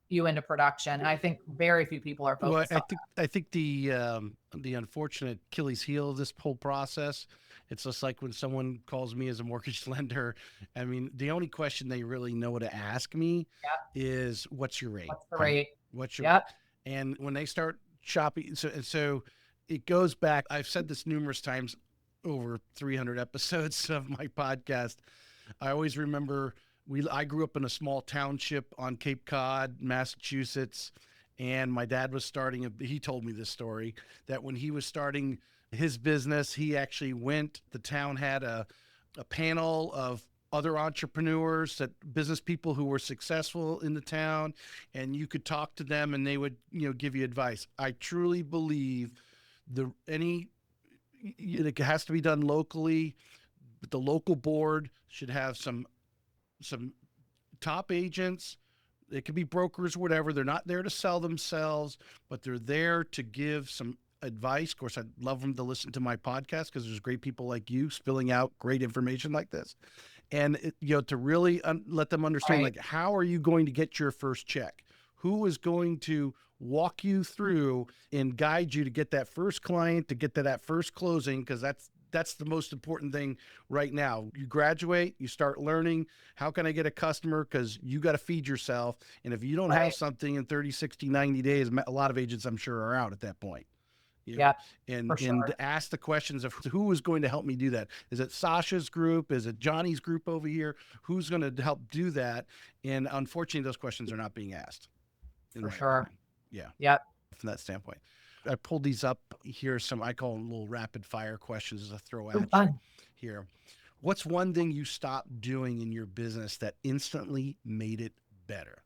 [SPEAKER 1] you into production. And I think very few people are
[SPEAKER 2] Well,
[SPEAKER 1] focused on
[SPEAKER 2] I think the unfortunate Achilles heel of this whole process, it's just like when someone calls me as a mortgage lender. I mean, the only question they really know to ask me
[SPEAKER 1] that.
[SPEAKER 2] is, "What's your rate?"
[SPEAKER 1] What's the
[SPEAKER 2] Right?
[SPEAKER 1] rate?
[SPEAKER 2] What's your
[SPEAKER 1] Yep.
[SPEAKER 2] And when they start shopping, so it goes back. I've said this numerous times over 300 episodes of my podcast. I always remember I grew up in a small township on Cape Cod, Massachusetts, and my dad was starting he told me this story that when he was starting his business, he actually the town had a panel of other entrepreneurs, that business people who were successful in the town, and you could talk to them and they would, give you advice. I truly believe it has to be done locally, but the local board should have some top agents. They could be brokers, whatever. They're not there to sell themselves, but they're there to give some advice. Of course, I'd love them to listen to my podcast because there's great people like you spilling out great information like this. And to really let them understand,
[SPEAKER 1] Right.
[SPEAKER 2] like, how are you going to get your first check? Who is going to walk you through and guide you to get that first client, to get to that first closing? Because that's the most important thing right now. You graduate, you start learning, how can I get a customer? Because you got to feed yourself. And if you don't have
[SPEAKER 1] Right.
[SPEAKER 2] something in 30, 60, 90 days, a lot of agents, I'm sure, are out at that point.
[SPEAKER 1] Yep. For
[SPEAKER 2] And
[SPEAKER 1] sure.
[SPEAKER 2] ask the questions of who is going to help me do that. Is it Sasha's group? Is it Johnny's group over here? Who's going to help do that? And unfortunately, those questions are not being asked, in
[SPEAKER 1] For
[SPEAKER 2] my
[SPEAKER 1] sure.
[SPEAKER 2] opinion. Yeah,
[SPEAKER 1] Yep.
[SPEAKER 2] from that standpoint. I pulled these up here. I call them little rapid fire questions as a throw
[SPEAKER 1] Ooh,
[SPEAKER 2] at you
[SPEAKER 1] fun.
[SPEAKER 2] here. What's one thing you stopped doing in your business that instantly made it better?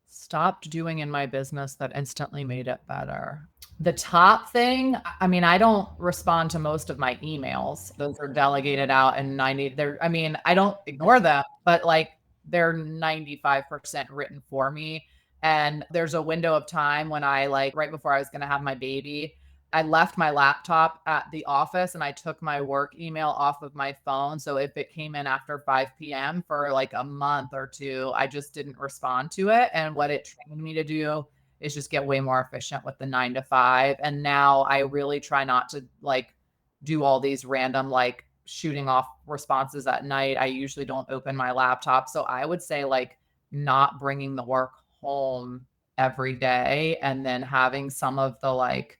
[SPEAKER 1] Stopped doing in my business that instantly made it better. The top thing, I mean, I don't respond to most of my emails. Those are delegated out and I mean, I don't ignore them, but like they're 95% written for me. And there's a window of time when right before I was going to have my baby, I left my laptop at the office and I took my work email off of my phone. So if it came in after 5 p.m. for like a month or two, I just didn't respond to it. And what it trained me to do is just get way more efficient with the 9 to 5. And now I really try not to like do all these random like shooting off responses at night. I usually don't open my laptop. So I would say like not bringing the work home every day and then having some of the like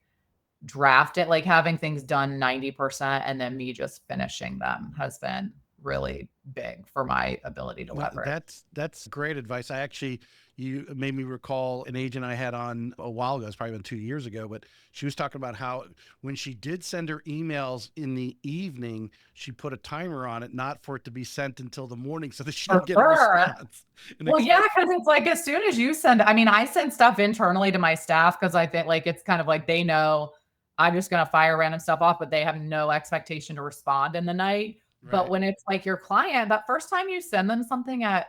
[SPEAKER 1] draft it, like having things done 90% and then me just finishing them has been really big for my ability to
[SPEAKER 2] Well,
[SPEAKER 1] leverage.
[SPEAKER 2] that's great advice. You made me recall an agent I had on a while ago. It's probably been 2 years ago, but she was talking about how when she did send her emails in the evening, she put a timer on it, not for it to be sent until the morning, so that she
[SPEAKER 1] For
[SPEAKER 2] didn't get a
[SPEAKER 1] sure.
[SPEAKER 2] response. And
[SPEAKER 1] Well, yeah, because it's like as soon as you send, I mean, I send stuff internally to my staff because I think like it's kind of like they know I'm just gonna fire random stuff off, but they have no expectation to respond in the night. But
[SPEAKER 2] right,
[SPEAKER 1] when it's like your client, that first time you send them something at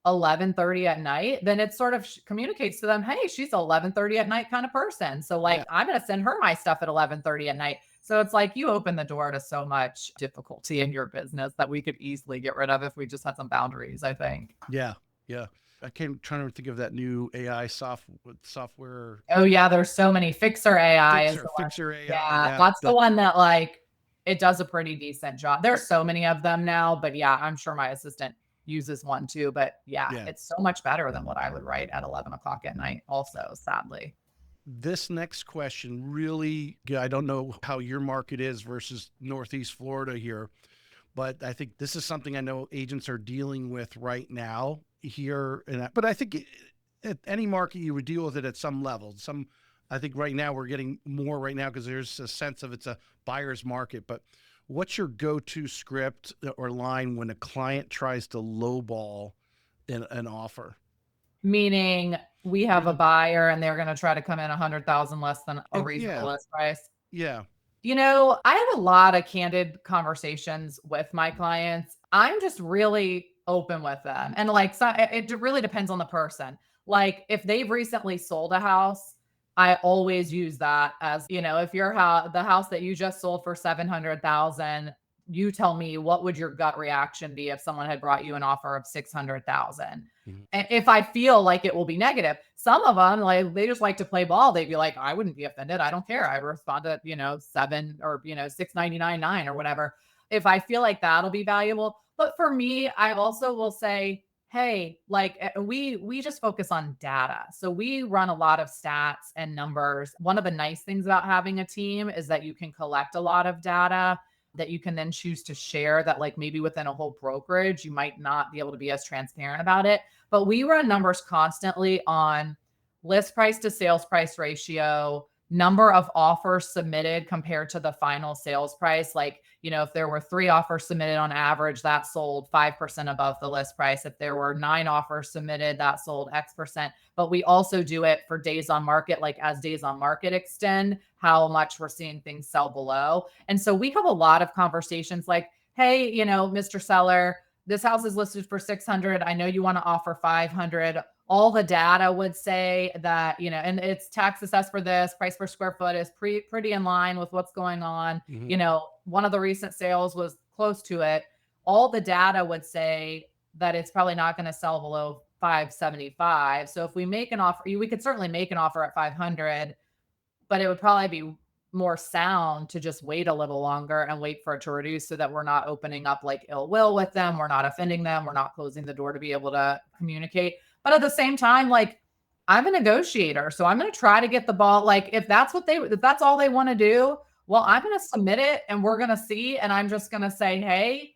[SPEAKER 1] 11:30 at night, then it sort of communicates to them, hey, she's 11:30 at night kind of person. So like
[SPEAKER 2] yeah,
[SPEAKER 1] I'm gonna send her my stuff at 11:30 at night. So it's like you open the door to so much difficulty in your business that we could easily get rid of if we just had some boundaries, I think.
[SPEAKER 2] yeah, yeah. I can't trying to think of that new AI software
[SPEAKER 1] Oh yeah, there's so many. Fixer AI is the one.
[SPEAKER 2] Fixer AI.
[SPEAKER 1] Yeah,
[SPEAKER 2] Yeah,
[SPEAKER 1] that's the one that like it does a pretty decent job. There's so many of them now, but yeah, I'm sure my assistant uses one too. But yeah,
[SPEAKER 2] yeah.
[SPEAKER 1] it's so much better than what I would write at 11 o'clock at night, also, sadly.
[SPEAKER 2] This next question really, I don't know how your market is versus Northeast Florida here, but I think this is something I know agents are dealing with right now here. But I think at any market you would deal with it at some level. I think right now we're getting more right now because there's a sense of it's a buyer's market. But what's your go-to script or line when a client tries to lowball an offer?
[SPEAKER 1] Meaning we have a buyer and they're going to try to come in 100,000 less than a reasonable
[SPEAKER 2] Yeah,
[SPEAKER 1] list price.
[SPEAKER 2] yeah,
[SPEAKER 1] I have a lot of candid conversations with my clients. I'm just really open with them. And like, so it really depends on the person. Like, if they've recently sold a house, I always use that as, if your the house that you just sold for 700,000, you tell me what would your gut reaction be if someone had brought you an offer of 600,000?
[SPEAKER 2] Mhm.
[SPEAKER 1] And if I feel like it will be negative, some of them, like, they just like to play ball. They'd be like, I wouldn't be offended. I don't care. I'd respond to, 7 or, 699.9 or whatever. If I feel like that'll be valuable. But for me, I also will say, hey, like, we just focus on data. So we run a lot of stats and numbers. One of the nice things about having a team is that you can collect a lot of data that you can then choose to share, that like maybe within a whole brokerage, you might not be able to be as transparent about it. But we run numbers constantly on list price to sales price ratio, number of offers submitted compared to the final sales price. Like, if there were 3 offers submitted on average, that sold 5% above the list price. If there were 9 offers submitted, that sold X percent. But we also do it for days on market, like as days on market extend, how much we're seeing things sell below. And so we have a lot of conversations like, hey, Mr. Seller, this house is listed for 600. I know you want to offer 500. All the data would say that, and it's tax assessed for this, price per square foot is pretty in line with what's going on.
[SPEAKER 2] Mhm.
[SPEAKER 1] One of the recent sales was close to it. All the data would say that it's probably not going to sell below 575. So if we make an offer, we could certainly make an offer at 500, but it would probably be more sound to just wait a little longer and wait for it to reduce, so that we're not opening up like ill will with them. We're not offending them. We're not closing the door to be able to communicate. But at the same time, like, I'm a negotiator. So I'm going to try to get the ball. Like, if that's all they want to do, well, I'm going to submit it and we're going to see. And I'm just going to say, hey,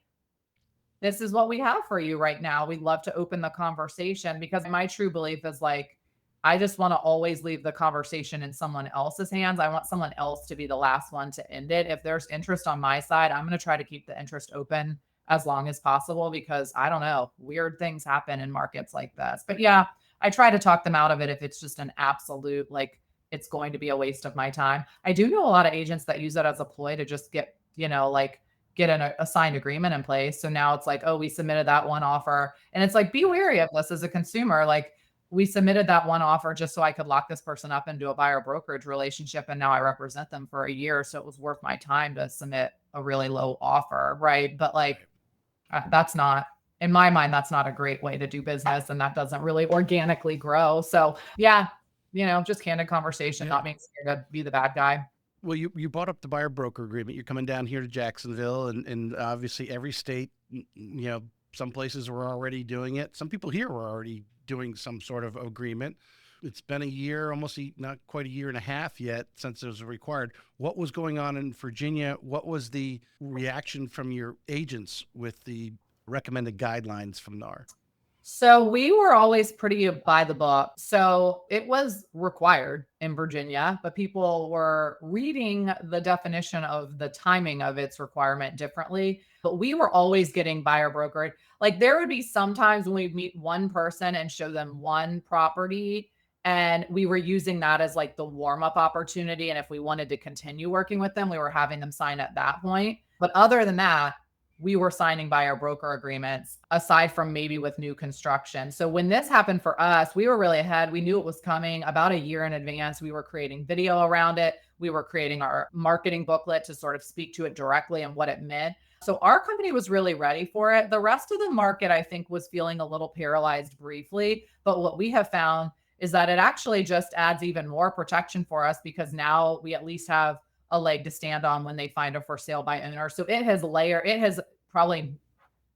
[SPEAKER 1] this is what we have for you right now. We'd love to open the conversation, because my true belief is like, I just want to always leave the conversation in someone else's hands. I want someone else to be the last one to end it. If there's interest on my side, I'm going to try to keep the interest open as long as possible, because I don't know, weird things happen in markets like this. But yeah, I try to talk them out of it if it's just an absolute, like, it's going to be a waste of my time. I do know a lot of agents that use that as a ploy to just get, like, get a signed agreement in place. So now it's like, oh, we submitted that one offer. And it's like, be wary of this as a consumer. Like, we submitted that one offer just so I could lock this person up into a buyer brokerage relationship. And now I represent them for a year. So it was worth my time to submit a really low offer. Right. But like, that's not, in my mind, that's not a great way to do business. And that doesn't really organically grow. So yeah, just candid conversation,
[SPEAKER 2] Yeah.
[SPEAKER 1] not being scared to be the bad guy.
[SPEAKER 2] Well, you brought up the buyer broker agreement. You're coming down here to Jacksonville, and obviously every state, some places were already doing it. Some people here were already doing some sort of agreement. It's been a year, not quite a year and a half yet since it was required. What was going on in Virginia? What was the reaction from your agents with the recommended guidelines from NAR?
[SPEAKER 1] So we were always pretty by the book. So it was required in Virginia, but people were reading the definition of the timing of its requirement differently. But we were always getting buyer brokerage. Like, there would be sometimes when we'd meet one person and show them one property, and we were using that as like the warm up opportunity. And if we wanted to continue working with them, we were having them sign at that point. But other than that, we were signing buyer broker agreements, aside from maybe with new construction. So when this happened for us, we were really ahead. We knew it was coming about a year in advance. We were creating video around it. We were creating our marketing booklet to sort of speak to it directly and what it meant. So our company was really ready for it. The rest of the market, I think, was feeling a little paralyzed briefly. But what we have found is that it actually just adds even more protection for us, because now we at least have a leg to stand on when they find a for sale by owner. So it has probably,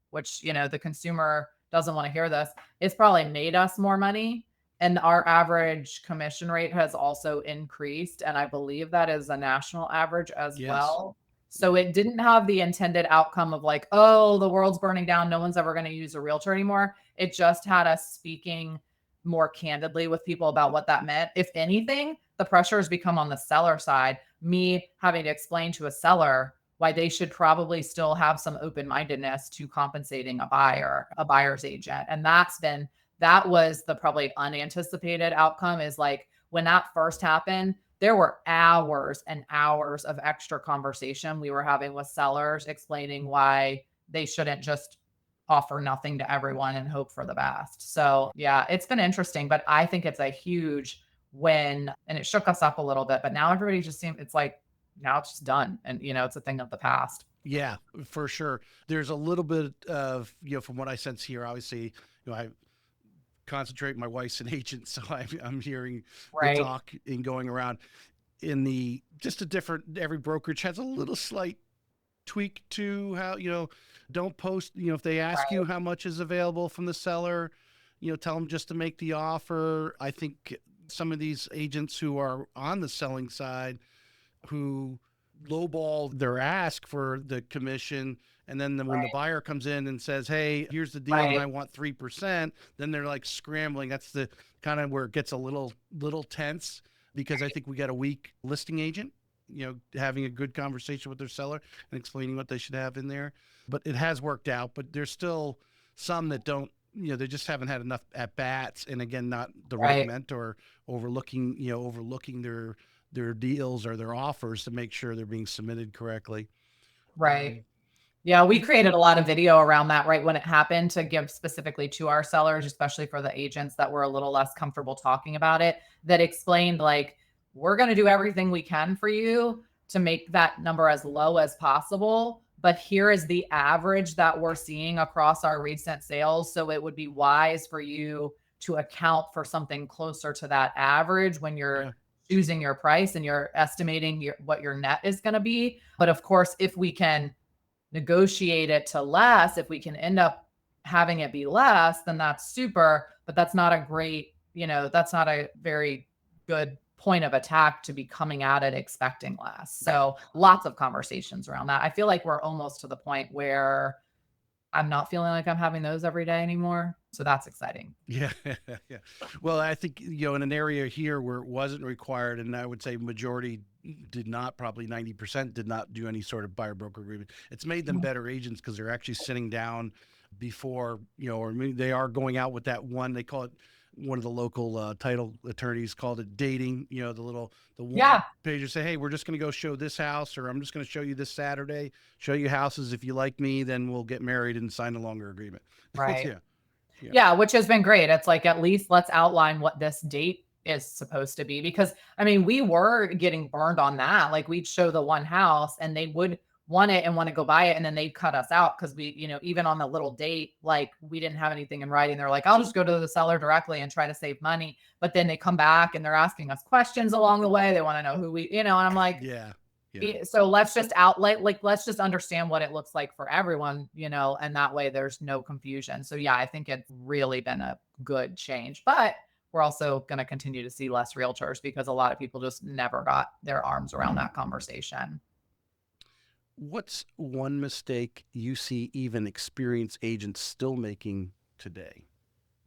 [SPEAKER 1] which, the consumer doesn't want to hear this, it's probably made us more money. And our average commission rate has also increased. And I believe that is a national average as
[SPEAKER 2] Yes.
[SPEAKER 1] well. So it didn't have the intended outcome of like, oh, the world's burning down, no one's ever going to use a realtor anymore. It just had us speaking more candidly with people about what that meant. If anything, the pressure has become on the seller side, me having to explain to a seller why they should probably still have some open-mindedness to compensating a buyer's agent. And that was the probably unanticipated outcome, is like, when that first happened, there were hours and hours of extra conversation we were having with sellers, explaining why they shouldn't just offer nothing to everyone and hope for the best. So yeah, it's been interesting, but I think it's a huge and it shook us up a little bit, but now everybody just seems, it's like, now it's just done. And, it's a thing of the past.
[SPEAKER 2] Yeah, for sure. There's a little bit of, from what I sense here, obviously, I concentrate, my wife's an agent, so I'm hearing the
[SPEAKER 1] Right.
[SPEAKER 2] talk and going around in the, just a different, every brokerage has a little slight tweak to how, don't post, if they ask you
[SPEAKER 1] Right.
[SPEAKER 2] how much is available from the seller, tell them just to make the offer. I think some of these agents who are on the selling side who lowball their ask for the commission, and then when the
[SPEAKER 1] Right.
[SPEAKER 2] buyer comes in and says, hey, here's the deal and I
[SPEAKER 1] Right.
[SPEAKER 2] want 3%, then they're like scrambling. That's the kind of where it gets a little tense, because I think we got a weak listing agent, having a good conversation with their seller and explaining what they should have in there. But it has worked out, but there's still some that don't, they just haven't had enough at bats. And again, not the right
[SPEAKER 1] Right.
[SPEAKER 2] mentor, overlooking their deals or their offers to make sure they're being submitted correctly.
[SPEAKER 1] Right. Yeah, we created a lot of video around that right when it happened to give specifically to our sellers, especially for the agents that were a little less comfortable talking about it, that explained like, we're going to do everything we can for you to make that number as low as possible. But here is the average that we're seeing across our recent sales. So it would be wise for you to account for something closer to that average when you're
[SPEAKER 2] Yeah.
[SPEAKER 1] choosing your price and you're estimating what your net is going to be. But of course, if we can negotiate it to less, if we can end up having it be less, then that's super, but that's not a great, that's not a very good point of attack to be coming at it expecting less. So lots of conversations around that. I feel like we're almost to the point where I'm not feeling like I'm having those every day anymore. So that's exciting.
[SPEAKER 2] Yeah. Yeah. Well, I think, in an area here where it wasn't required, and I would say majority did not, probably 90% did not do any sort of buyer broker agreement. It's made them
[SPEAKER 1] Mhm.
[SPEAKER 2] better agents because they're actually sitting down before, or maybe they are going out with that one, they call it, one of the local title attorneys called it dating, the one
[SPEAKER 1] Yeah.
[SPEAKER 2] pager, say, hey, we're just going to go show this house, or I'm just going to show you this Saturday, show you houses. If you like me, then we'll get married and sign a longer agreement.
[SPEAKER 1] Right.
[SPEAKER 2] Yeah. Yeah.
[SPEAKER 1] Yeah, which has been great. It's like, at least let's outline what this date is supposed to be, because I mean, we were getting burned on that. Like, we'd show the one house and they would want it and want to go buy it. And then they'd cut us out because we, even on the little date, like, we didn't have anything in writing. They're like, I'll just go to the seller directly and try to save money. But then they come back and they're asking us questions along the way. They want to know who we, and I'm like,
[SPEAKER 2] Yeah. Yeah.
[SPEAKER 1] so let's just let's just understand what it looks like for everyone, and that way there's no confusion. So yeah, I think it's really been a good change, but we're also going to continue to see less realtors because a lot of people just never got their arms around that conversation.
[SPEAKER 2] What's one mistake you see even experienced agents still making today?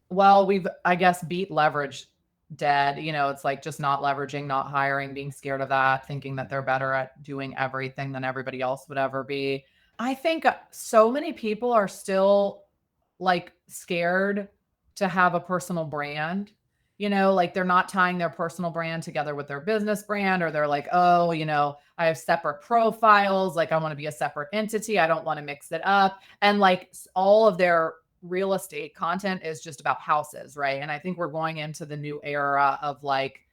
[SPEAKER 1] Well, we've, I guess, beat leverage dead. It's like just not leveraging, not hiring, being scared of that, thinking that they're better at doing everything than everybody else would ever be. I think so many people are still like scared to have a personal brand. Like, they're not tying their personal brand together with their business brand, or they're like, oh, I have separate profiles. Like, I want to be a separate entity. I don't want to mix it up. And like, all of their real estate content is just about houses, right? And I think we're going into the new era of like,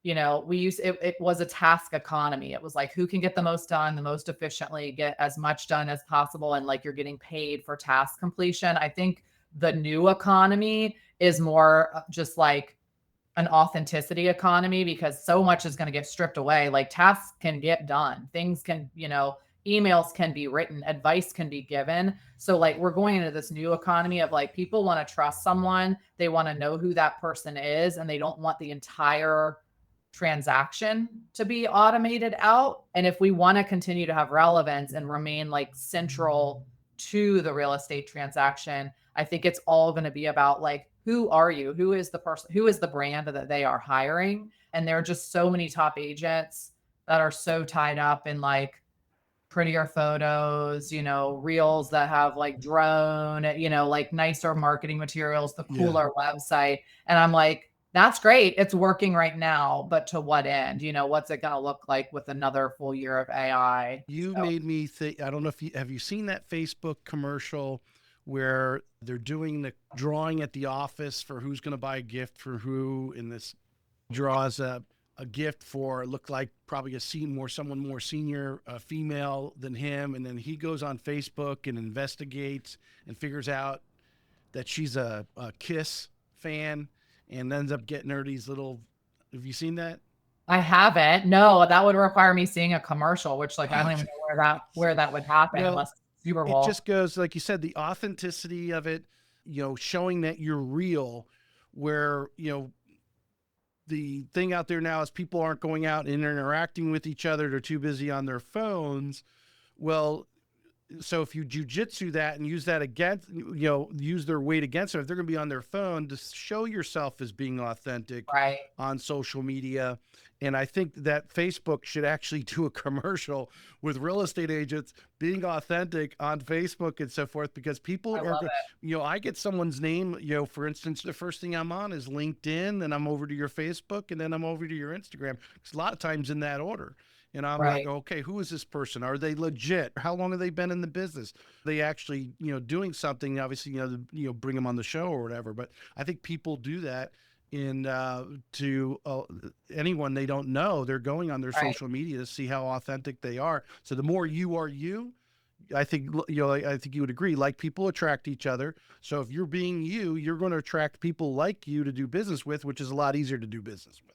[SPEAKER 1] we used it was a task economy. It was like, who can get the most done, the most efficiently, get as much done as possible, and like, you're getting paid for task completion. I think the new economy is more just like an authenticity economy, because so much is going to get stripped away. Like, tasks can get done, things can, emails can be written, advice can be given. So like, we're going into this new economy of like, people want to trust someone, they want to know who that person is, and they don't want the entire transaction to be automated out. And if we want to continue to have relevance and remain like central to the real estate transaction, I think it's all going to be about like, who are you? Who is the person? Who is the brand that they are hiring? And there are just so many top agents that are so tied up in like prettier photos, reels that have like drone, like nicer marketing materials, the
[SPEAKER 2] Yeah.
[SPEAKER 1] cooler website. And I'm like, that's great. It's working right now, but to what end? What's it going to look like with another full year of AI?
[SPEAKER 2] You
[SPEAKER 1] So,
[SPEAKER 2] made me think, I don't know if have you seen that Facebook commercial where they're doing the drawing at the office for who's going to buy a gift for who in this draws a gift for look like probably someone more senior female than him, and then he goes on Facebook and investigates and figures out that she's a Kiss fan and ends up getting her these little. Have you seen that?
[SPEAKER 1] I haven't. No, that would require me seeing a commercial, which like I
[SPEAKER 2] Oh,
[SPEAKER 1] don't even know where that would happen
[SPEAKER 2] well,
[SPEAKER 1] unless it's Super
[SPEAKER 2] it
[SPEAKER 1] Bowl.
[SPEAKER 2] just goes like you said, the authenticity of it, showing that you're real. Where the thing out there now is people aren't going out and interacting with each other; they're too busy on their phones. Well, so if you jujitsu that and use that against, use their weight against them, if they're going to be on their phone, to show yourself as being authentic
[SPEAKER 1] Right.
[SPEAKER 2] on social media. And I think that Facebook should actually do a commercial with real estate agents being authentic on Facebook and so forth, because people
[SPEAKER 1] I
[SPEAKER 2] are,
[SPEAKER 1] love it.
[SPEAKER 2] I get someone's name, for instance, the first thing I'm on is LinkedIn, then I'm over to your Facebook, and then I'm over to your Instagram. It's a lot of times in that order. And I'm like,
[SPEAKER 1] Right.
[SPEAKER 2] okay, who is this person? Are they legit? How long have they been in the business? Are they actually, doing something? Obviously, bring them on the show or whatever. But I think people do that in to anyone they don't know. They're going on their
[SPEAKER 1] Right.
[SPEAKER 2] social media to see how authentic they are. So the more you are you, I think I think you would agree. Like people attract each other. So if you're being you, you're going to attract people like you to do business with, which is a lot easier to do business with.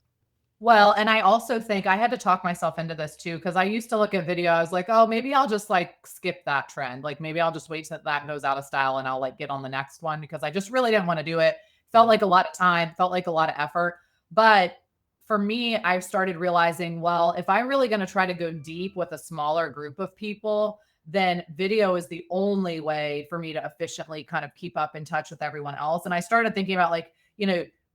[SPEAKER 1] Well, and I also think I had to talk myself into this too, because I used to look at video. I was like, oh, maybe I'll just like skip that trend. Like maybe I'll just wait till that goes out of style and I'll like get on the next one because I just really didn't want to do it. Felt like a lot of time, felt like a lot of effort. But for me, I've started realizing, well, if I'm really going to try to go deep with a smaller group of people, then video is the only way for me to efficiently kind of keep up in touch with everyone else. And I started thinking about like,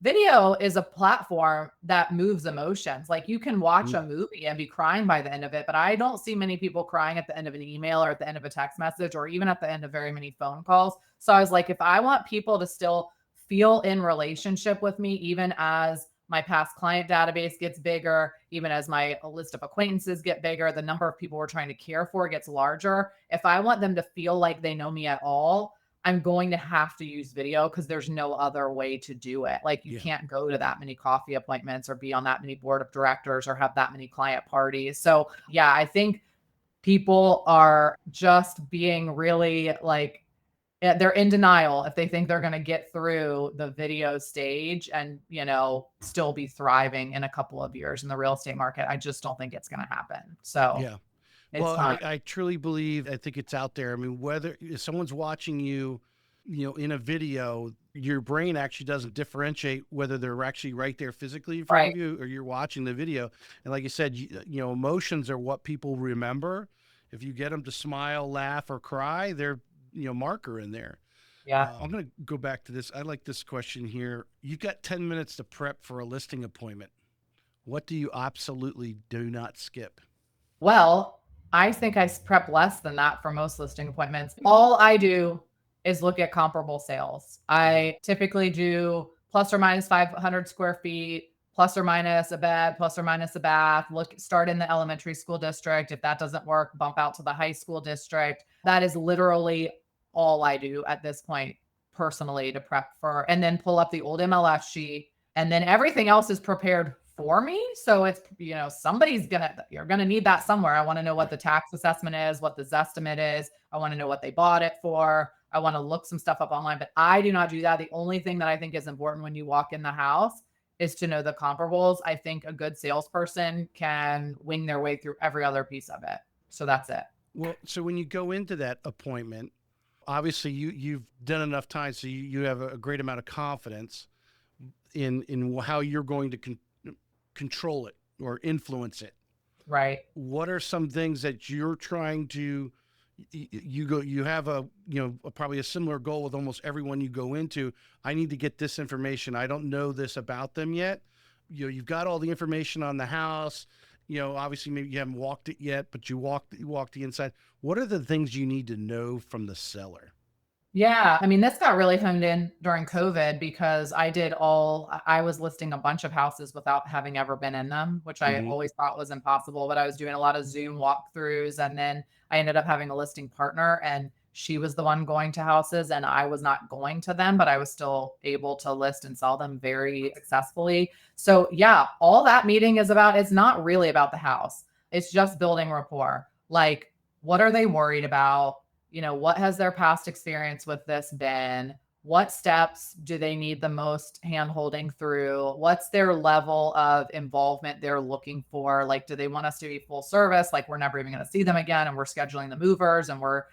[SPEAKER 1] video is a platform that moves emotions. Like you can watch
[SPEAKER 2] Mm.
[SPEAKER 1] a movie and be crying by the end of it, but I don't see many people crying at the end of an email or at the end of a text message or even at the end of very many phone calls. So I was like, if I want people to still feel in relationship with me, even as my past client database gets bigger, even as my list of acquaintances get bigger, the number of people we're trying to care for gets larger. If I want them to feel like they know me at all, I'm going to have to use video because there's no other way to do it. Like you
[SPEAKER 2] Yeah.
[SPEAKER 1] can't go to that many coffee appointments or be on that many board of directors or have that many client parties. So yeah, I think people are just being really like they're in denial if they think they're going to get through the video stage and still be thriving in a couple of years in the real estate market. I just don't think it's going to happen. So
[SPEAKER 2] Yeah.
[SPEAKER 1] it's
[SPEAKER 2] Well,
[SPEAKER 1] time.
[SPEAKER 2] I truly believe, I think it's out there. I mean, whether if someone's watching you, in a video, your brain actually doesn't differentiate whether they're actually right there physically in front
[SPEAKER 1] Right.
[SPEAKER 2] of you or you're watching the video. And like you said, emotions are what people remember. If you get them to smile, laugh, or cry, they're, marker in there.
[SPEAKER 1] Yeah.
[SPEAKER 2] I'm going to go back to this. I like this question here. You've got 10 minutes to prep for a listing appointment. What do you absolutely do not skip?
[SPEAKER 1] Well, I think I prep less than that for most listing appointments. All I do is look at comparable sales. I typically do plus or minus 500 square feet, plus or minus a bed, plus or minus a bath. Start in the elementary school district. If that doesn't work, bump out to the high school district. That is literally all I do at this point personally to prep for, and then pull up the old MLS sheet. And then everything else is prepared for me. So it's, you're going to need that somewhere. I want to know what
[SPEAKER 2] Right.
[SPEAKER 1] the tax assessment is, what the Zestimate is. I want to know what they bought it for. I want to look some stuff up online, but I do not do that. The only thing that I think is important when you walk in the house is to know the comparables. I think a good salesperson can wing their way through every other piece of it. So that's it.
[SPEAKER 2] Well, so when you go into that appointment, obviously you've done enough time, so you have a great amount of confidence in how you're going to control it or influence it.
[SPEAKER 1] Right.
[SPEAKER 2] What are some things that you're trying to you have probably a similar goal with almost everyone you go into. I need to get this information. I don't know this about them yet. You've got all the information on the house. Obviously maybe you haven't walked it yet, but you walked the inside. What are the things you need to know from the seller?
[SPEAKER 1] Yeah, I mean, this got really honed in during COVID because I was listing a bunch of houses without having ever been in them, which I
[SPEAKER 2] Mm-hmm.
[SPEAKER 1] always thought was impossible, but I was doing a lot of Zoom walkthroughs, and then I ended up having a listing partner, and she was the one going to houses and I was not going to them, but I was still able to list and sell them very successfully. So yeah, all that meeting is about, it's not really about the house. It's just building rapport. Like, what are they worried about? What has their past experience with this been? What steps do they need the most hand holding through? What's their level of involvement they're looking for? Like, do they want us to be full service? Like, we're never even going to see them again and we're scheduling the movers and we're,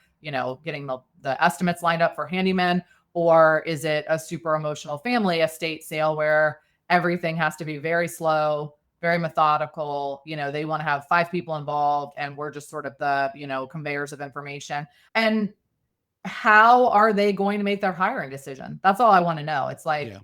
[SPEAKER 1] getting the estimates lined up for handymen? Or is it a super emotional family estate sale where everything has to be very slow, very methodical? They want to have 5 people involved and we're just sort of the, conveyors of information. And how are they going to make their hiring decision? That's all I want to know. It's like,
[SPEAKER 2] Yeah.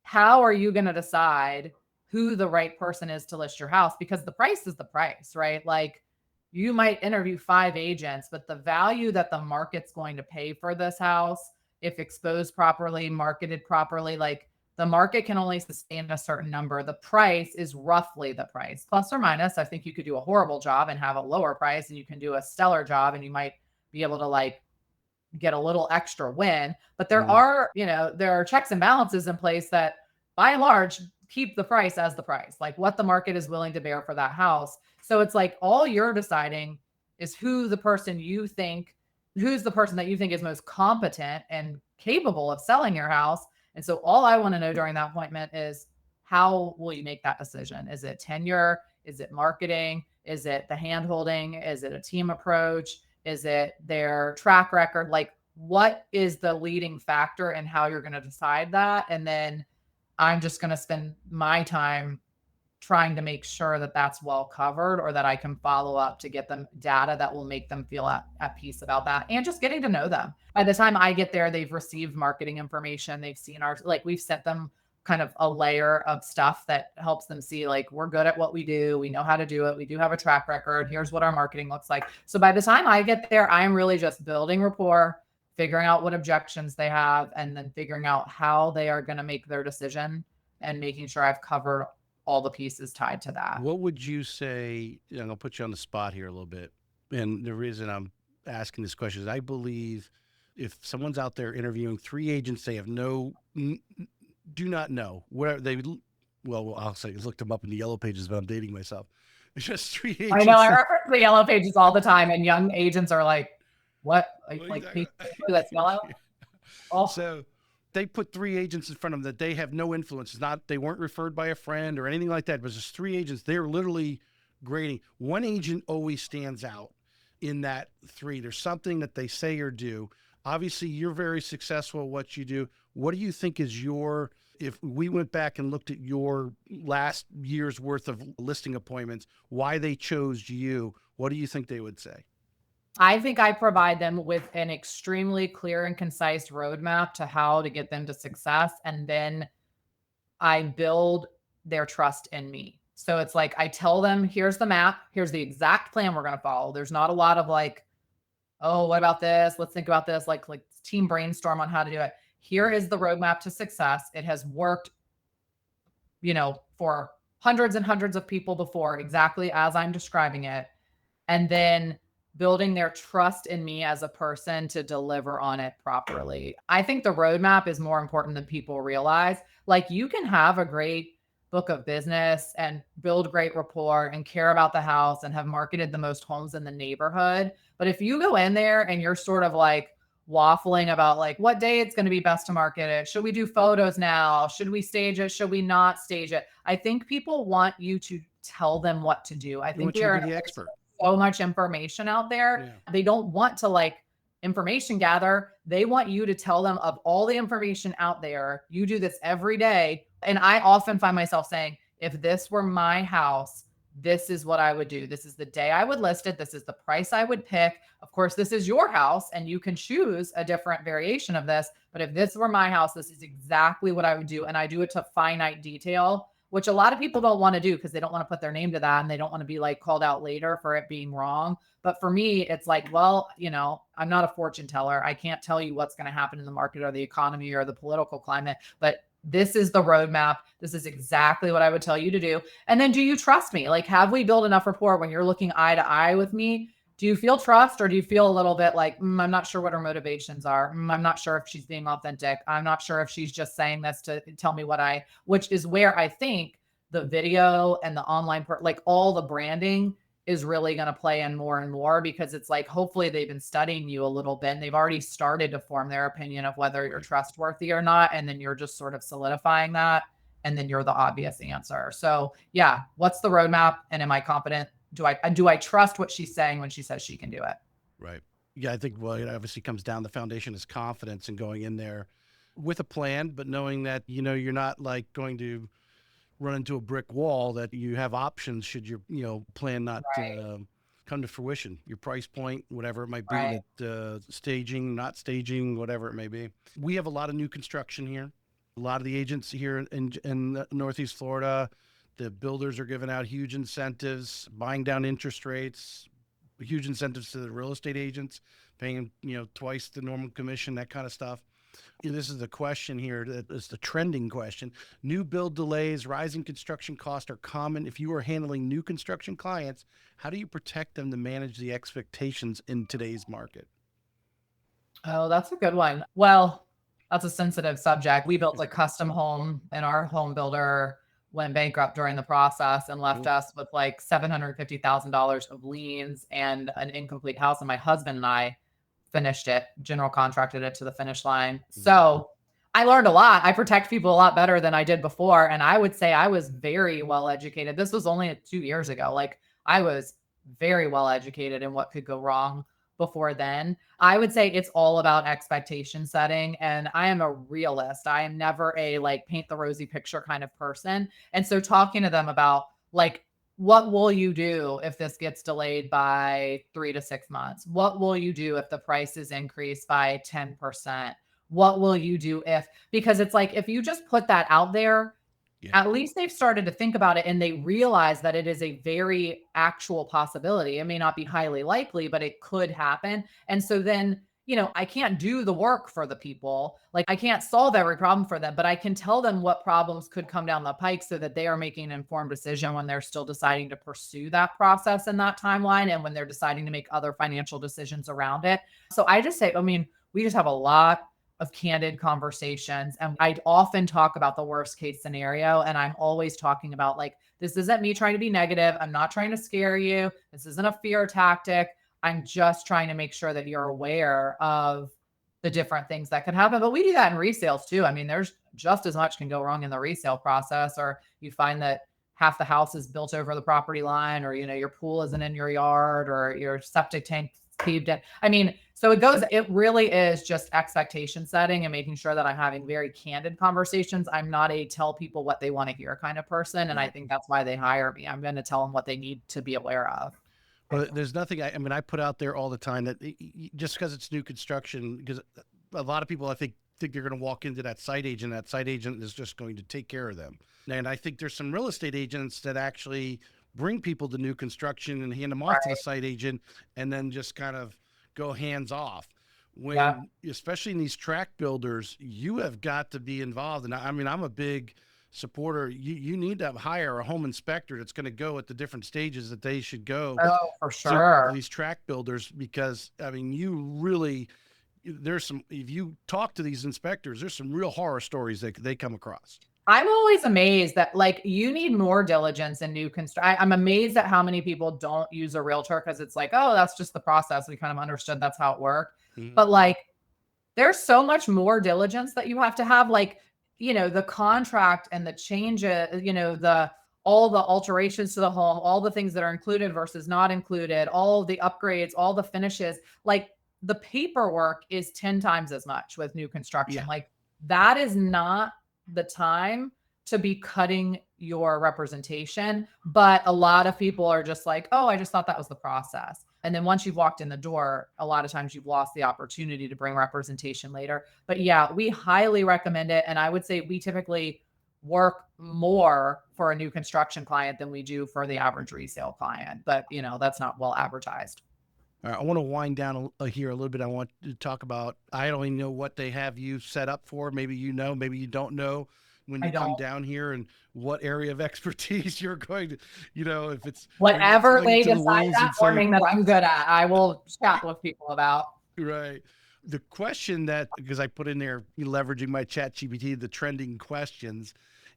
[SPEAKER 1] how are you going to decide who the right person is to list your house? Because the price is the price, right? Like, you might interview 5 agents, but the value that the market's going to pay for this house, if exposed properly, marketed properly, like, the market can only sustain a certain number. The price is roughly the price, plus or minus. I think you could do a horrible job and have a lower price, and you can do a stellar job and you might be able to like get a little extra win. But there are, there are checks and balances in place that by and large keep the price as the price, like what the market is willing to bear for that house. So it's like all you're deciding is who's the person that you think is most competent and capable of selling your house. And so all I want to know during that appointment is, how will you make that decision? Is it tenure? Is it marketing? Is it the hand holding? Is it a team approach? Is it their track record? Like, what is the leading factor in how you're going to decide that? And then I'm just going to spend my time trying to make sure that that's well covered, or that I can follow up to get them data that will make them feel at peace about that, and just getting to know them. By the time I get there, they've received marketing information. They've seen we've sent them kind of a layer of stuff that helps them see, like, we're good at what we do. We know how to do it. We do have a track record. Here's what our marketing looks like. So by the time I get there, I'm really just building rapport, figuring out what objections they have, and then figuring out how they are going to make their decision and making sure I've covered all the pieces tied to that.
[SPEAKER 2] What would you say? I'm going to put you on the spot here a little bit. And the reason I'm asking this question is I believe if someone's out there interviewing 3 agents, they have do not know where they, well, I'll say looked them up in the yellow pages, but I'm dating myself. It's just 3 agents.
[SPEAKER 1] I know, I reference the yellow pages all the time, and young agents are like, what? Like that's yellow?
[SPEAKER 2] Oh. So they put 3 agents in front of them that they have no influence. It's not, they weren't referred by a friend or anything like that. It was just 3 agents. They're literally grading. One agent always stands out in that 3. There's something that they say or do. Obviously, you're very successful at what you do. What do you think is if we went back and looked at your last year's worth of listing appointments, why they chose you, what do you think they would say?
[SPEAKER 1] I think I provide them with an extremely clear and concise roadmap to how to get them to success. And then I build their trust in me. So it's like, I tell them, here's the map. Here's the exact plan we're going to follow. There's not a lot of like, oh, what about this? Let's think about this. Like team brainstorm on how to do it. Here is the roadmap to success. It has worked, for hundreds and hundreds of people before, exactly as I'm describing it. And then building their trust in me as a person to deliver on it properly. I think the roadmap is more important than people realize. Like, you can have a great book of business and build great rapport and care about the house and have marketed the most homes in the neighborhood. But if you go in there and you're sort of like waffling about like what day it's going to be best to market it, should we do photos now? Should we stage it? Should we not stage it? I think people want you to tell them what to do. I think we are
[SPEAKER 2] the expert.
[SPEAKER 1] So much information out there. Yeah. They don't want to like information gather. They want you to tell them of all the information out there. You do this every day. And I often find myself saying, if this were my house, this is what I would do. This is the day I would list it. This is the price I would pick. Of course, this is your house and you can choose a different variation of this. But if this were my house, this is exactly what I would do. And I do it to finite detail, which a lot of people don't want to do because they don't want to put their name to that and they don't want to be like called out later for it being wrong. But for me, it's like, well, I'm not a fortune teller. I can't tell you what's going to happen in the market or the economy or the political climate, but this is the roadmap. This is exactly what I would tell you to do. And then, do you trust me? Like, have we built enough rapport when you're looking eye to eye with me do you feel trust, or do you feel a little bit like, I'm not sure what her motivations are. I'm not sure if she's being authentic. I'm not sure if she's just saying this to tell me which is where I think the video and the online, like all the branding is really going to play in more and more, because it's like, hopefully they've been studying you a little bit and they've already started to form their opinion of whether you're trustworthy or not. And then you're just sort of solidifying that. And then you're the obvious answer. So yeah, what's the roadmap? And am I confident? Do I trust what she's saying when she says she can do it?
[SPEAKER 2] Right. Yeah, I think, well, it obviously comes down, the foundation is confidence, and going in there with a plan, but knowing that, you're not like going to run into a brick wall, that you have options should your, plan not
[SPEAKER 1] Right.
[SPEAKER 2] come to fruition. Your price point, whatever it might be,
[SPEAKER 1] Right.
[SPEAKER 2] that staging, not staging, whatever it may be. We have a lot of new construction here. A lot of the agents here in Northeast Florida, the builders are giving out huge incentives, buying down interest rates, huge incentives to the real estate agents, paying, twice the normal commission, that kind of stuff. This is the question here, that is the trending question. New build delays, rising construction costs are common. If you are handling new construction clients, how do you protect them to manage the expectations in today's market?
[SPEAKER 1] Oh, that's a good one. Well, that's a sensitive subject. We built a custom home, and our home builder went bankrupt during the process and left
[SPEAKER 2] Ooh.
[SPEAKER 1] us with like $750,000 of liens and an incomplete house. And my husband and I finished it, general contracted it to the finish line.
[SPEAKER 2] Mhm.
[SPEAKER 1] So I learned a lot. I protect people a lot better than I did before. And I would say I was very well educated. This was only 2 years ago. Like, I was very well educated in what could go wrong before then. I would say it's all about expectation setting. And I am a realist. I am never a like paint the rosy picture kind of person. And so talking to them about like, what will you do if this gets delayed by 3 to 6 months? What will you do if the prices increase by 10%? What will you do because it's like, if you just put that out there,
[SPEAKER 2] Yeah.
[SPEAKER 1] at least they've started to think about it and they realize that it is a very actual possibility. It may not be highly likely, but it could happen. And so then, I can't do the work for the people. Like, I can't solve every problem for them, but I can tell them what problems could come down the pike so that they are making an informed decision when they're still deciding to pursue that process and that timeline, and when they're deciding to make other financial decisions around it. So I just say, I mean, we just have a lot of candid conversations. And I'd often talk about the worst case scenario. And I'm always talking about like, this isn't me trying to be negative. I'm not trying to scare you. This isn't a fear tactic. I'm just trying to make sure that you're aware of the different things that could happen. But we do that in resales too. I mean, there's just as much can go wrong in the resale process, or you find that half the house is built over the property line, or, your pool isn't in your yard, or your septic tank caved in. I mean, so it really is just expectation setting and making sure that I'm having very candid conversations. I'm not a tell people what they want to hear kind of person. And I
[SPEAKER 2] Right.
[SPEAKER 1] think that's why they hire me. I'm going to tell them what they need to be aware of.
[SPEAKER 2] Well, there's nothing, I mean, I put out there all the time that just because it's new construction, because a lot of people, I think they're going to walk into that site agent. That site agent is just going to take care of them. And I think there's some real estate agents that actually bring people to new construction and hand them off to the
[SPEAKER 1] Right.
[SPEAKER 2] site agent, and then just kind of go hands off.
[SPEAKER 1] Yeah.
[SPEAKER 2] When, especially in these track builders, you have got to be involved. And I mean, I'm a big supporter. You need to hire a home inspector that's going to go at the different stages that they should go
[SPEAKER 1] Oh, for
[SPEAKER 2] to
[SPEAKER 1] sure.
[SPEAKER 2] these track builders, because I mean, you really, there's some, if you talk to these inspectors, there's some real horror stories that they come across.
[SPEAKER 1] I'm always amazed that like you need more diligence in new construction. I'm amazed at how many people don't use a realtor because it's like, oh, that's just the process. We kind of understood that's how it worked.
[SPEAKER 2] Mhm.
[SPEAKER 1] But like, there's so much more diligence that you have to have, like, the contract and the changes, the all the alterations to the home, all the things that are included versus not included, all the upgrades, all the finishes. Like, the paperwork is 10 times as much with new construction.
[SPEAKER 2] Yeah.
[SPEAKER 1] Like, that is not the time to be cutting your representation. But a lot of people are just like, oh, I just thought that was the process. And then once you've walked in the door, a lot of times you've lost the opportunity to bring representation later. But yeah, we highly recommend it. And I would say we typically work more for a new construction client than we do for the average resale client. But, that's not well advertised.
[SPEAKER 2] All right, I want to wind down here a little bit. I want to talk about, I don't even know what they have you set up for. Maybe maybe you don't know. when
[SPEAKER 1] I
[SPEAKER 2] you come
[SPEAKER 1] don't.
[SPEAKER 2] down here and what area of expertise you're going to, if it's, are you
[SPEAKER 1] Whatever
[SPEAKER 2] throwing
[SPEAKER 1] they
[SPEAKER 2] it to the
[SPEAKER 1] decide
[SPEAKER 2] wolves
[SPEAKER 1] that
[SPEAKER 2] and saying,
[SPEAKER 1] morning that I'm good at, I will chat with people about.
[SPEAKER 2] right. The question that, because I put in there, leveraging my chat GPT, the trending questions,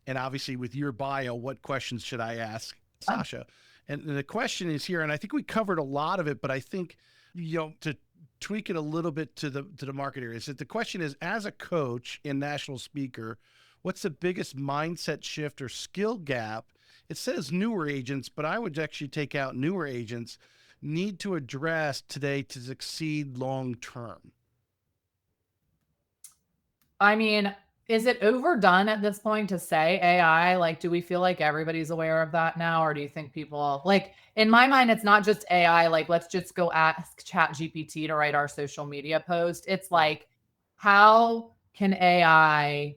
[SPEAKER 2] and obviously with your bio, what questions should I ask Sasha? And the question is here, and I think we covered a lot of it, but I think, to tweak it a little bit to the market area, is that the question is, as a coach and national speaker, what's the biggest mindset shift or skill gap? It says newer agents, but I would actually take out newer agents need to address today to succeed long term.
[SPEAKER 1] I mean, is it overdone at this point to say AI? Like, do we feel like everybody's aware of that now? Or do you think people like in my mind, it's not just AI, like, let's just go ask Chat GPT to write our social media post. It's like, how can AI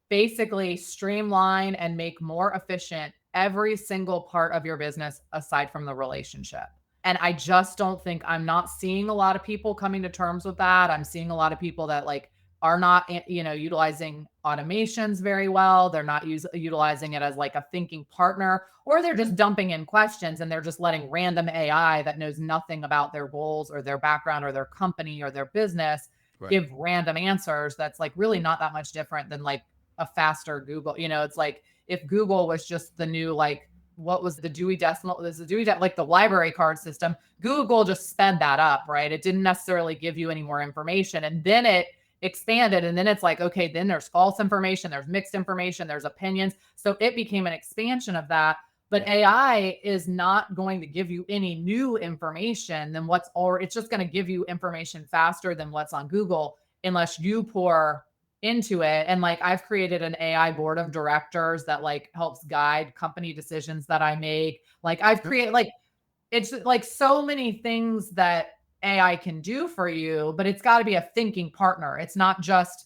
[SPEAKER 1] basically streamline and make more efficient every single part of your business aside from the relationship? And I just don't think I'm not seeing a lot of people coming to terms with that. I'm seeing a lot of people that like are not, utilizing automations very well. They're not utilizing it as like a thinking partner, or they're just dumping in questions and they're just letting random AI that knows nothing about their goals or their background or their company or their business
[SPEAKER 2] Right.
[SPEAKER 1] give random answers. That's like really not that much different than like a faster Google. It's like if Google was just the new like what was the Dewey Decimal? This is Dewey like the library card system. Google just sped that up, right? It didn't necessarily give you any more information, and then it expanded, and then it's like, okay, then there's false information, there's mixed information, there's opinions. So it became an expansion of that. But AI is not going to give you any new information than what's already. It's just going to give you information faster than what's on Google, unless you pour into it. And like I've created an AI board of directors that like helps guide company decisions that I make. Like I've created like it's like so many things that AI can do for you, but it's got to be a thinking partner. It's not just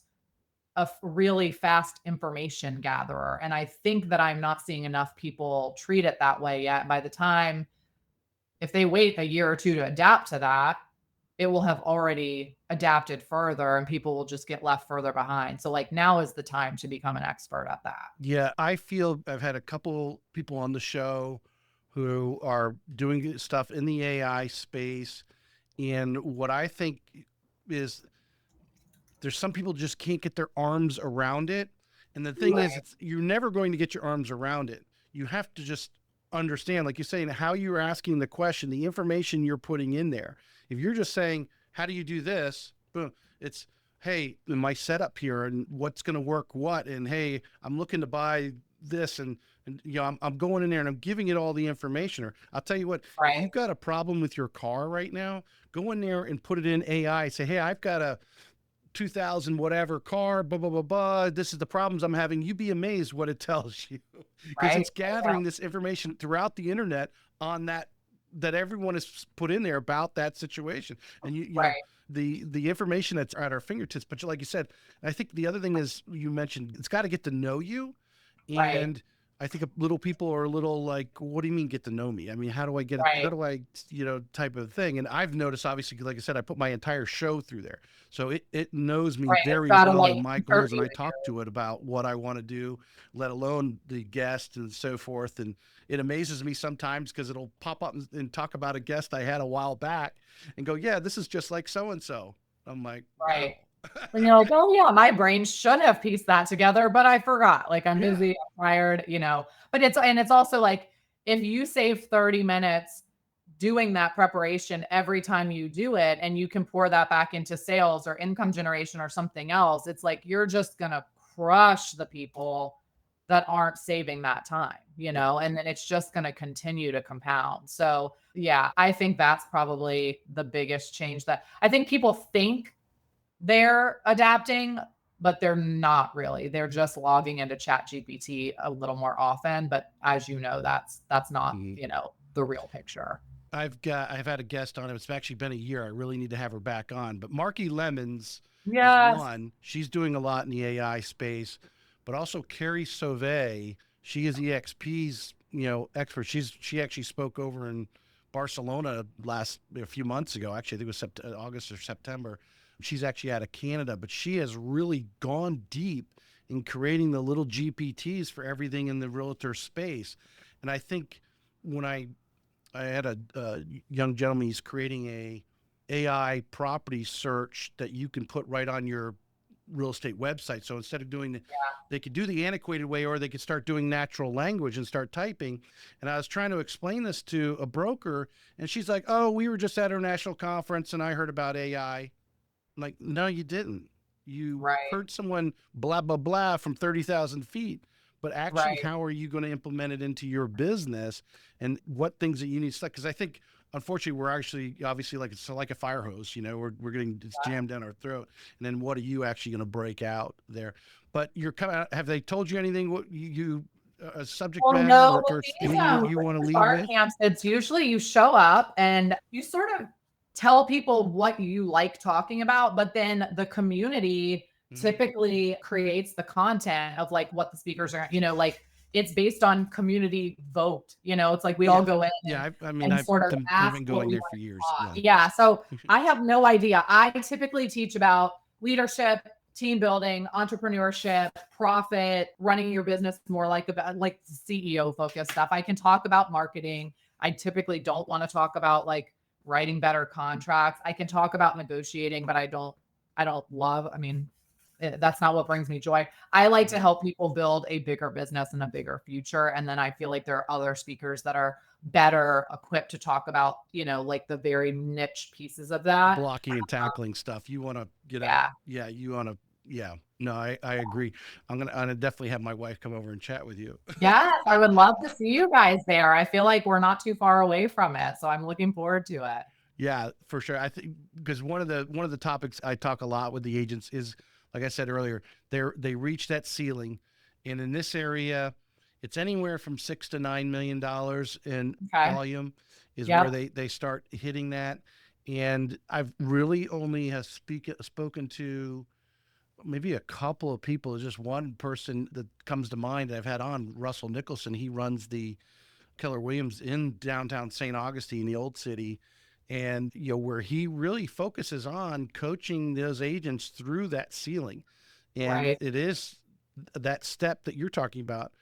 [SPEAKER 1] a really fast information gatherer. And I think that I'm not seeing enough people treat it that way yet. By the time, if they wait a year or two to adapt to that, it will have already adapted further and people will just get left further behind. So like now is the time to become an expert at that.
[SPEAKER 2] Yeah, I feel I've had a couple people on the show who are doing stuff in the AI space. And what I think is there's some people just can't get their arms around it. And the thing is,
[SPEAKER 1] Right.
[SPEAKER 2] you're never going to get your arms around it. You have to just understand, like you're saying, how you're asking the question, the information you're putting in there. If you're just saying, how do you do this? Boom. It's, hey, my setup here and what's going to work what. And hey, I'm looking to buy this and I'm going in there and I'm giving it all the information. Or I'll tell you what, if you've
[SPEAKER 1] Right.
[SPEAKER 2] got a problem with your car right now, go in there and put it in AI. Say, hey, I've got a 2000 whatever car, blah, blah, blah, blah. This is the problems I'm having. You'd be amazed what it tells you because
[SPEAKER 1] Right.
[SPEAKER 2] it's gathering this information throughout the internet on that everyone has put in there about that situation. And
[SPEAKER 1] Right.
[SPEAKER 2] the information that's at our fingertips. But like you said, I think the other thing is you mentioned it's got to get to know you.
[SPEAKER 1] Right.
[SPEAKER 2] And I think little people are a little like, what do you mean get to know me? I mean, how do I get it? How
[SPEAKER 1] Right.
[SPEAKER 2] do I, type of thing. And I've noticed, obviously, like I said, I put my entire show through there. So it knows me
[SPEAKER 1] Right. It's
[SPEAKER 2] very
[SPEAKER 1] got to
[SPEAKER 2] well
[SPEAKER 1] like
[SPEAKER 2] and my goals. And
[SPEAKER 1] interview
[SPEAKER 2] I talk to it about what I want to do, let alone the guest and so forth. And it amazes me sometimes because it'll pop up and talk about a guest I had a while back and go, yeah, this is just like so-and-so. I'm like,
[SPEAKER 1] right.
[SPEAKER 2] wow.
[SPEAKER 1] And you're like, oh yeah, my brain should have pieced that together, but I forgot. Like I'm
[SPEAKER 2] Yeah.
[SPEAKER 1] busy, I'm tired. But it's also like if you save 30 minutes doing that preparation every time you do it and you can pour that back into sales or income generation or something else, it's like you're just gonna crush the people that aren't saving that time, and then it's just gonna continue to compound. So yeah, I think that's probably the biggest change that I think people think they're adapting, but they're not really. They're just logging into Chat GPT a little more often. But as you know, that's not,
[SPEAKER 2] Mhm.
[SPEAKER 1] the real picture.
[SPEAKER 2] I've had a guest on. It's actually been a year. I really need to have her back on. But Marky Lemons is
[SPEAKER 1] Yes.
[SPEAKER 2] one. She's doing a lot in the AI space, but also Carrie Sauvé. She is EXP's expert. She actually spoke over in Barcelona a few months ago. Actually, I think it was August or September. She's actually out of Canada, but she has really gone deep and creating the little GPTs for everything in the realtor space. And I think when I had a young gentleman, he's creating a AI property search that you can put right on your real estate website. So instead of doing they could do the antiquated way, or they could start doing natural language and start typing. And I was trying to explain this to a broker, and she's like, "Oh, we were just at our national conference and I heard about AI." I'm like, "No, you didn't. You
[SPEAKER 1] Right.
[SPEAKER 2] heard someone blah, blah, blah from 30,000 feet. But actually,
[SPEAKER 1] Right.
[SPEAKER 2] how are you going to implement it into your business, and what things that you need to stuff?" Because I think, unfortunately, we're actually obviously like it's like a fire hose. We're getting it's jammed down our throat, and then what are you actually going to break out there? But you're kind of, have they told you anything? What a subject
[SPEAKER 1] Well,
[SPEAKER 2] matter
[SPEAKER 1] no,
[SPEAKER 2] or
[SPEAKER 1] with
[SPEAKER 2] anything you want to
[SPEAKER 1] these
[SPEAKER 2] leave
[SPEAKER 1] art
[SPEAKER 2] with?
[SPEAKER 1] camps, it's usually you show up and you sort of tell people what you like talking about, but then the community
[SPEAKER 2] Mhm.
[SPEAKER 1] typically creates the content of like what the speakers are, like it's based on community vote. It's like we
[SPEAKER 2] Yeah,
[SPEAKER 1] all go in
[SPEAKER 2] yeah. I mean,
[SPEAKER 1] and sort of
[SPEAKER 2] they've
[SPEAKER 1] ask
[SPEAKER 2] been
[SPEAKER 1] what
[SPEAKER 2] going
[SPEAKER 1] we
[SPEAKER 2] there
[SPEAKER 1] want
[SPEAKER 2] for
[SPEAKER 1] to
[SPEAKER 2] years.
[SPEAKER 1] talk.
[SPEAKER 2] Yeah.
[SPEAKER 1] Yeah. So I have no idea. I typically teach about leadership, team building, entrepreneurship, profit, running your business more like CEO focused stuff. I can talk about marketing. I typically don't want to talk about like writing better contracts. I can talk about negotiating, but I don't love, I mean, that's not what brings me joy. I like to help people build a bigger business and a bigger future. And then I feel like there are other speakers that are better equipped to talk about, like the very niche pieces of that.
[SPEAKER 2] Blocking and tackling stuff. You want to get out.
[SPEAKER 1] Yeah.
[SPEAKER 2] Yeah, you want to. Yeah, no, I agree. I'm gonna definitely have my wife come over and chat with you.
[SPEAKER 1] Yes, I would love to see you guys there. I feel like we're not too far away from it, so I'm looking forward to it.
[SPEAKER 2] Yeah, for sure. I think because one of the topics I talk a lot with the agents is, like I said earlier, they reach that ceiling, and in this area, it's anywhere from $6 to $9 million in
[SPEAKER 1] Okay.
[SPEAKER 2] volume is where
[SPEAKER 1] Yep.
[SPEAKER 2] they start hitting that. And I've really only have spoken to maybe a couple of people. There's just one person that comes to mind that I've had on, Russell Nicholson. He runs the Keller Williams in downtown St. Augustine, the old city, and where he really focuses on coaching those agents through that ceiling. And
[SPEAKER 1] Right.
[SPEAKER 2] it is that step that you're talking about,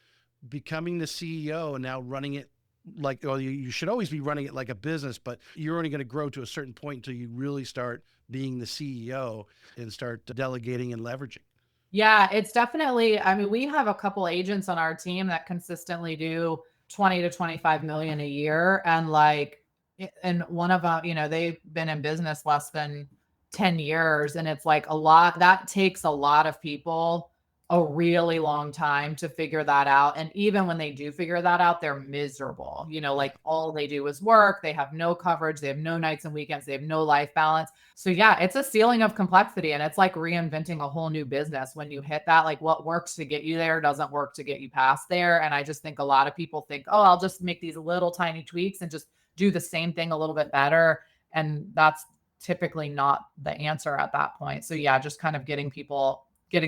[SPEAKER 2] becoming the CEO and now running it like, well, you should always be running it like a business, but you're only going to grow to a certain point until you really start being the CEO and start delegating and leveraging.
[SPEAKER 1] Yeah, it's definitely, I mean, we have a couple agents on our team that consistently do 20 to 25 million a year. And and one of them, they've been in business less than 10 years. And it's like that takes a lot of people a really long time to figure that out. And even when they do figure that out, they're miserable. Like all they do is work. They have no coverage. They have no nights and weekends. They have no life balance. So yeah, it's a ceiling of complexity, and it's like reinventing a whole new business when you hit that. Like what works to get you there doesn't work to get you past there. And I just think a lot of people think, oh, I'll just make these little tiny tweaks and just do the same thing a little bit better. And that's typically not the answer at that point. So yeah, just kind of getting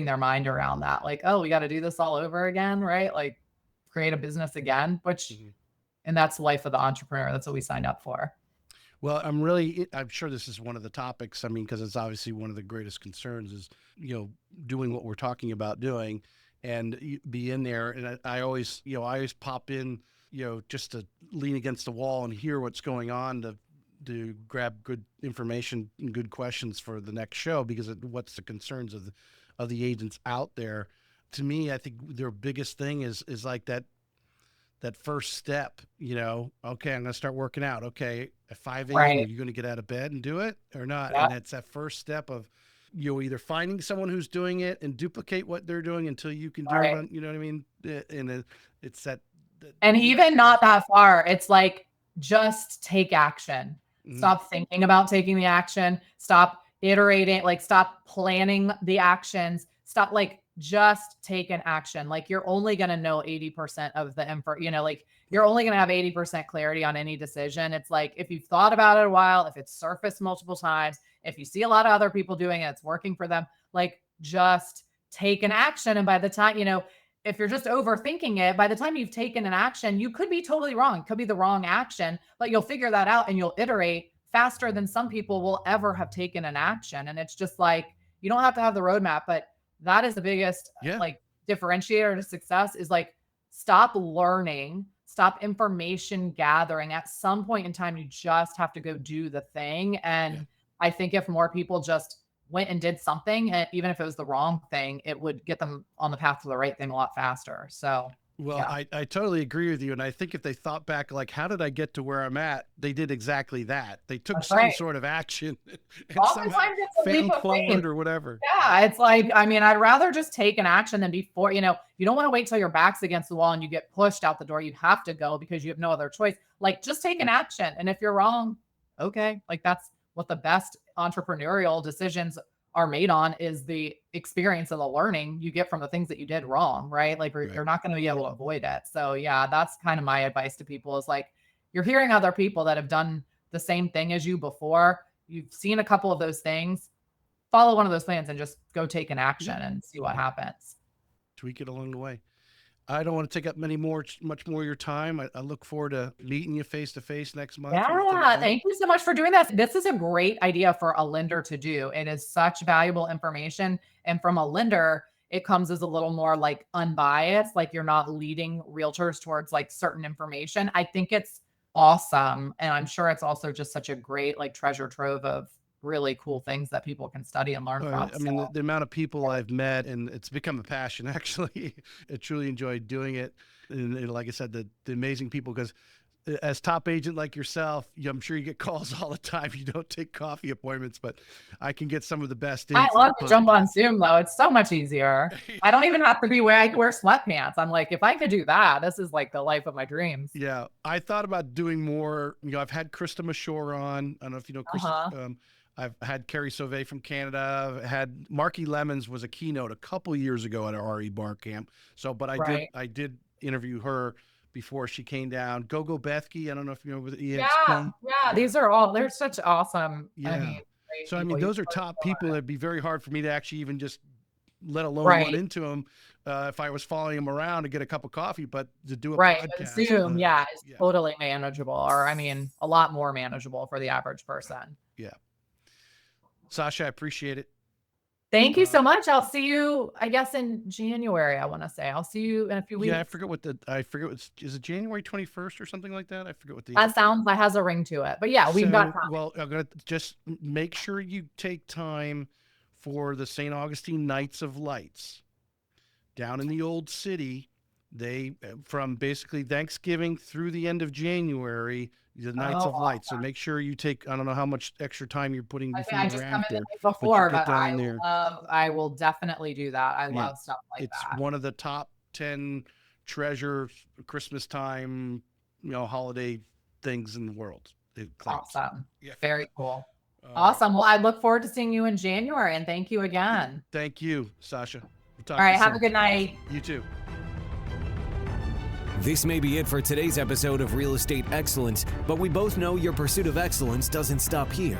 [SPEAKER 1] their mind around that. Like, oh, we got to do this all over again, right? Like create a business again,
[SPEAKER 2] Mhm.
[SPEAKER 1] and that's the life of the entrepreneur. That's what we signed up for.
[SPEAKER 2] Well, I'm sure this is one of the topics. I mean, because it's obviously one of the greatest concerns is, doing what we're talking about doing, and be in there. And I always, I always pop in, just to lean against the wall and hear what's going on, to grab good information and good questions for the next show, because what's the concerns of the agents out there. To me, I think their biggest thing is like that first step. Okay, I'm going to start working out. Okay, at 5 a.m., are
[SPEAKER 1] Right.
[SPEAKER 2] you going to get out of bed and do it or not?
[SPEAKER 1] Yeah.
[SPEAKER 2] And it's that first step of either finding someone who's doing it and duplicate what they're doing until you can do it
[SPEAKER 1] Right.
[SPEAKER 2] on, you know what I mean? And it's that
[SPEAKER 1] And even
[SPEAKER 2] yeah.
[SPEAKER 1] not that far, it's like just take action.
[SPEAKER 2] Mhm.
[SPEAKER 1] Stop thinking about taking the action. Stop iterating, like stop planning the actions. Stop, like just take an action. Like you're only going to know 80% of the info, like you're only going to have 80% clarity on any decision. It's like if you've thought about it a while, if it's surfaced multiple times, if you see a lot of other people doing it, it's working for them, like just take an action. And by the time, if you're just overthinking it, by the time you've taken an action, you could be totally wrong. It could be the wrong action, but you'll figure that out and you'll iterate faster than some people will ever have taken an action. And it's just like, you don't have to have the roadmap, but that is the biggest,
[SPEAKER 2] Yeah.
[SPEAKER 1] like differentiator to success is like, stop learning, stop information gathering. At some point in time, you just have to go do the thing. And I think if more people just went and did something, and even if it was the wrong thing, it would get them on the path to the right thing a lot faster. So,
[SPEAKER 2] Well,
[SPEAKER 1] yeah,
[SPEAKER 2] I totally agree with you. And I think if they thought back, like, how did I get to where I'm at? They did exactly that. They took
[SPEAKER 1] that's
[SPEAKER 2] some
[SPEAKER 1] right.
[SPEAKER 2] sort of action and somehow
[SPEAKER 1] Oftentimes it's a leap of
[SPEAKER 2] found
[SPEAKER 1] faith.
[SPEAKER 2] or whatever.
[SPEAKER 1] Yeah, it's like, I mean, I'd rather just take an action than before, you don't want to wait till your back's against the wall and you get pushed out the door. You have to go because you have no other choice. Like, just take an action. And if you're wrong, okay. Like, that's what the best entrepreneurial decisions are made on, is the experience and the learning you get from the things that you did wrong, right? Like,
[SPEAKER 2] Right.
[SPEAKER 1] you're not going to be able to avoid it. So yeah, that's kind of my advice to people, is like, you're hearing other people that have done the same thing as you before. You've seen a couple of those things, follow one of those plans and just go take an action and see what happens.
[SPEAKER 2] Tweak it along the way. I don't want to take up much more of your time. I look forward to meeting you face to face next month.
[SPEAKER 1] Yeah, thank you so much for doing this. This is a great idea for a lender to do. It is such valuable information. And from a lender, it comes as a little more like unbiased, like you're not leading realtors towards like certain information. I think it's awesome. And I'm sure it's also just such a great like treasure trove of really cool things that people can study and learn from.
[SPEAKER 2] I mean, the amount of people I've met, and it's become a passion, actually. I truly enjoyed doing it. And like I said, the amazing people, because as top agent like yourself, I'm sure you get calls all the time. You don't take coffee appointments, but I can get some of the best.
[SPEAKER 1] I love to jump on Zoom though. It's so much easier. I don't even have to be where I can wear sweatpants. I'm like, if I could do that, this is like the life of my dreams.
[SPEAKER 2] Yeah. I thought about doing more. I've had Krista Mashore on. I don't know if you know Krista. I've had Carrie Sauvé from Canada. I've had Marky Lemons was a keynote a couple years ago at our RE Bar Camp. So, but I did interview her before she came down. Gogo Bethke, I don't know if you know with EXP.
[SPEAKER 1] Yeah. They're such awesome.
[SPEAKER 2] Yeah.
[SPEAKER 1] I mean,
[SPEAKER 2] so I mean, those are top people. It'd be very hard for me to actually even just let alone run into them if I was following them around to get a cup of coffee, but to do a podcast.
[SPEAKER 1] Zoom, it's totally manageable, or I mean, a lot more manageable for the average person.
[SPEAKER 2] Yeah. Sasha, I appreciate it.
[SPEAKER 1] Thank you so much. I'll see you, I guess, in January. I want to say I'll see you in a few weeks.
[SPEAKER 2] Yeah, I forget is it January 21st or something like that? I forget what
[SPEAKER 1] that sounds like has a ring to it. But yeah, we've got time.
[SPEAKER 2] Well, I'm gonna just make sure you take time for the St. Augustine Nights of Lights down in the old city. They from basically Thanksgiving through the end of January. The Nights of Lights. So make sure you take, I don't know how much extra time you're putting before
[SPEAKER 1] I
[SPEAKER 2] or
[SPEAKER 1] just
[SPEAKER 2] after.
[SPEAKER 1] Before, but I will definitely do that. I love stuff like that.
[SPEAKER 2] It's one of the top 10 treasure Christmas time, holiday things in the world.
[SPEAKER 1] Awesome. Yeah. Very cool. Awesome. Well, I look forward to seeing you in January, and thank you again.
[SPEAKER 2] Thank you, Sasha. We'll talk
[SPEAKER 1] All right. Have a good night.
[SPEAKER 2] You too.
[SPEAKER 3] This may be it for today's episode of Real Estate Excellence, but we both know your pursuit of excellence doesn't stop here.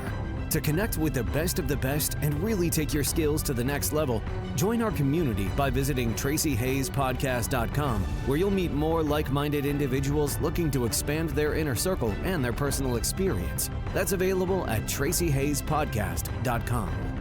[SPEAKER 3] To connect with the best of the best and really take your skills to the next level, join our community by visiting TracyHayesPodcast.com, where you'll meet more like-minded individuals looking to expand their inner circle and their personal experience. That's available at TracyHayesPodcast.com.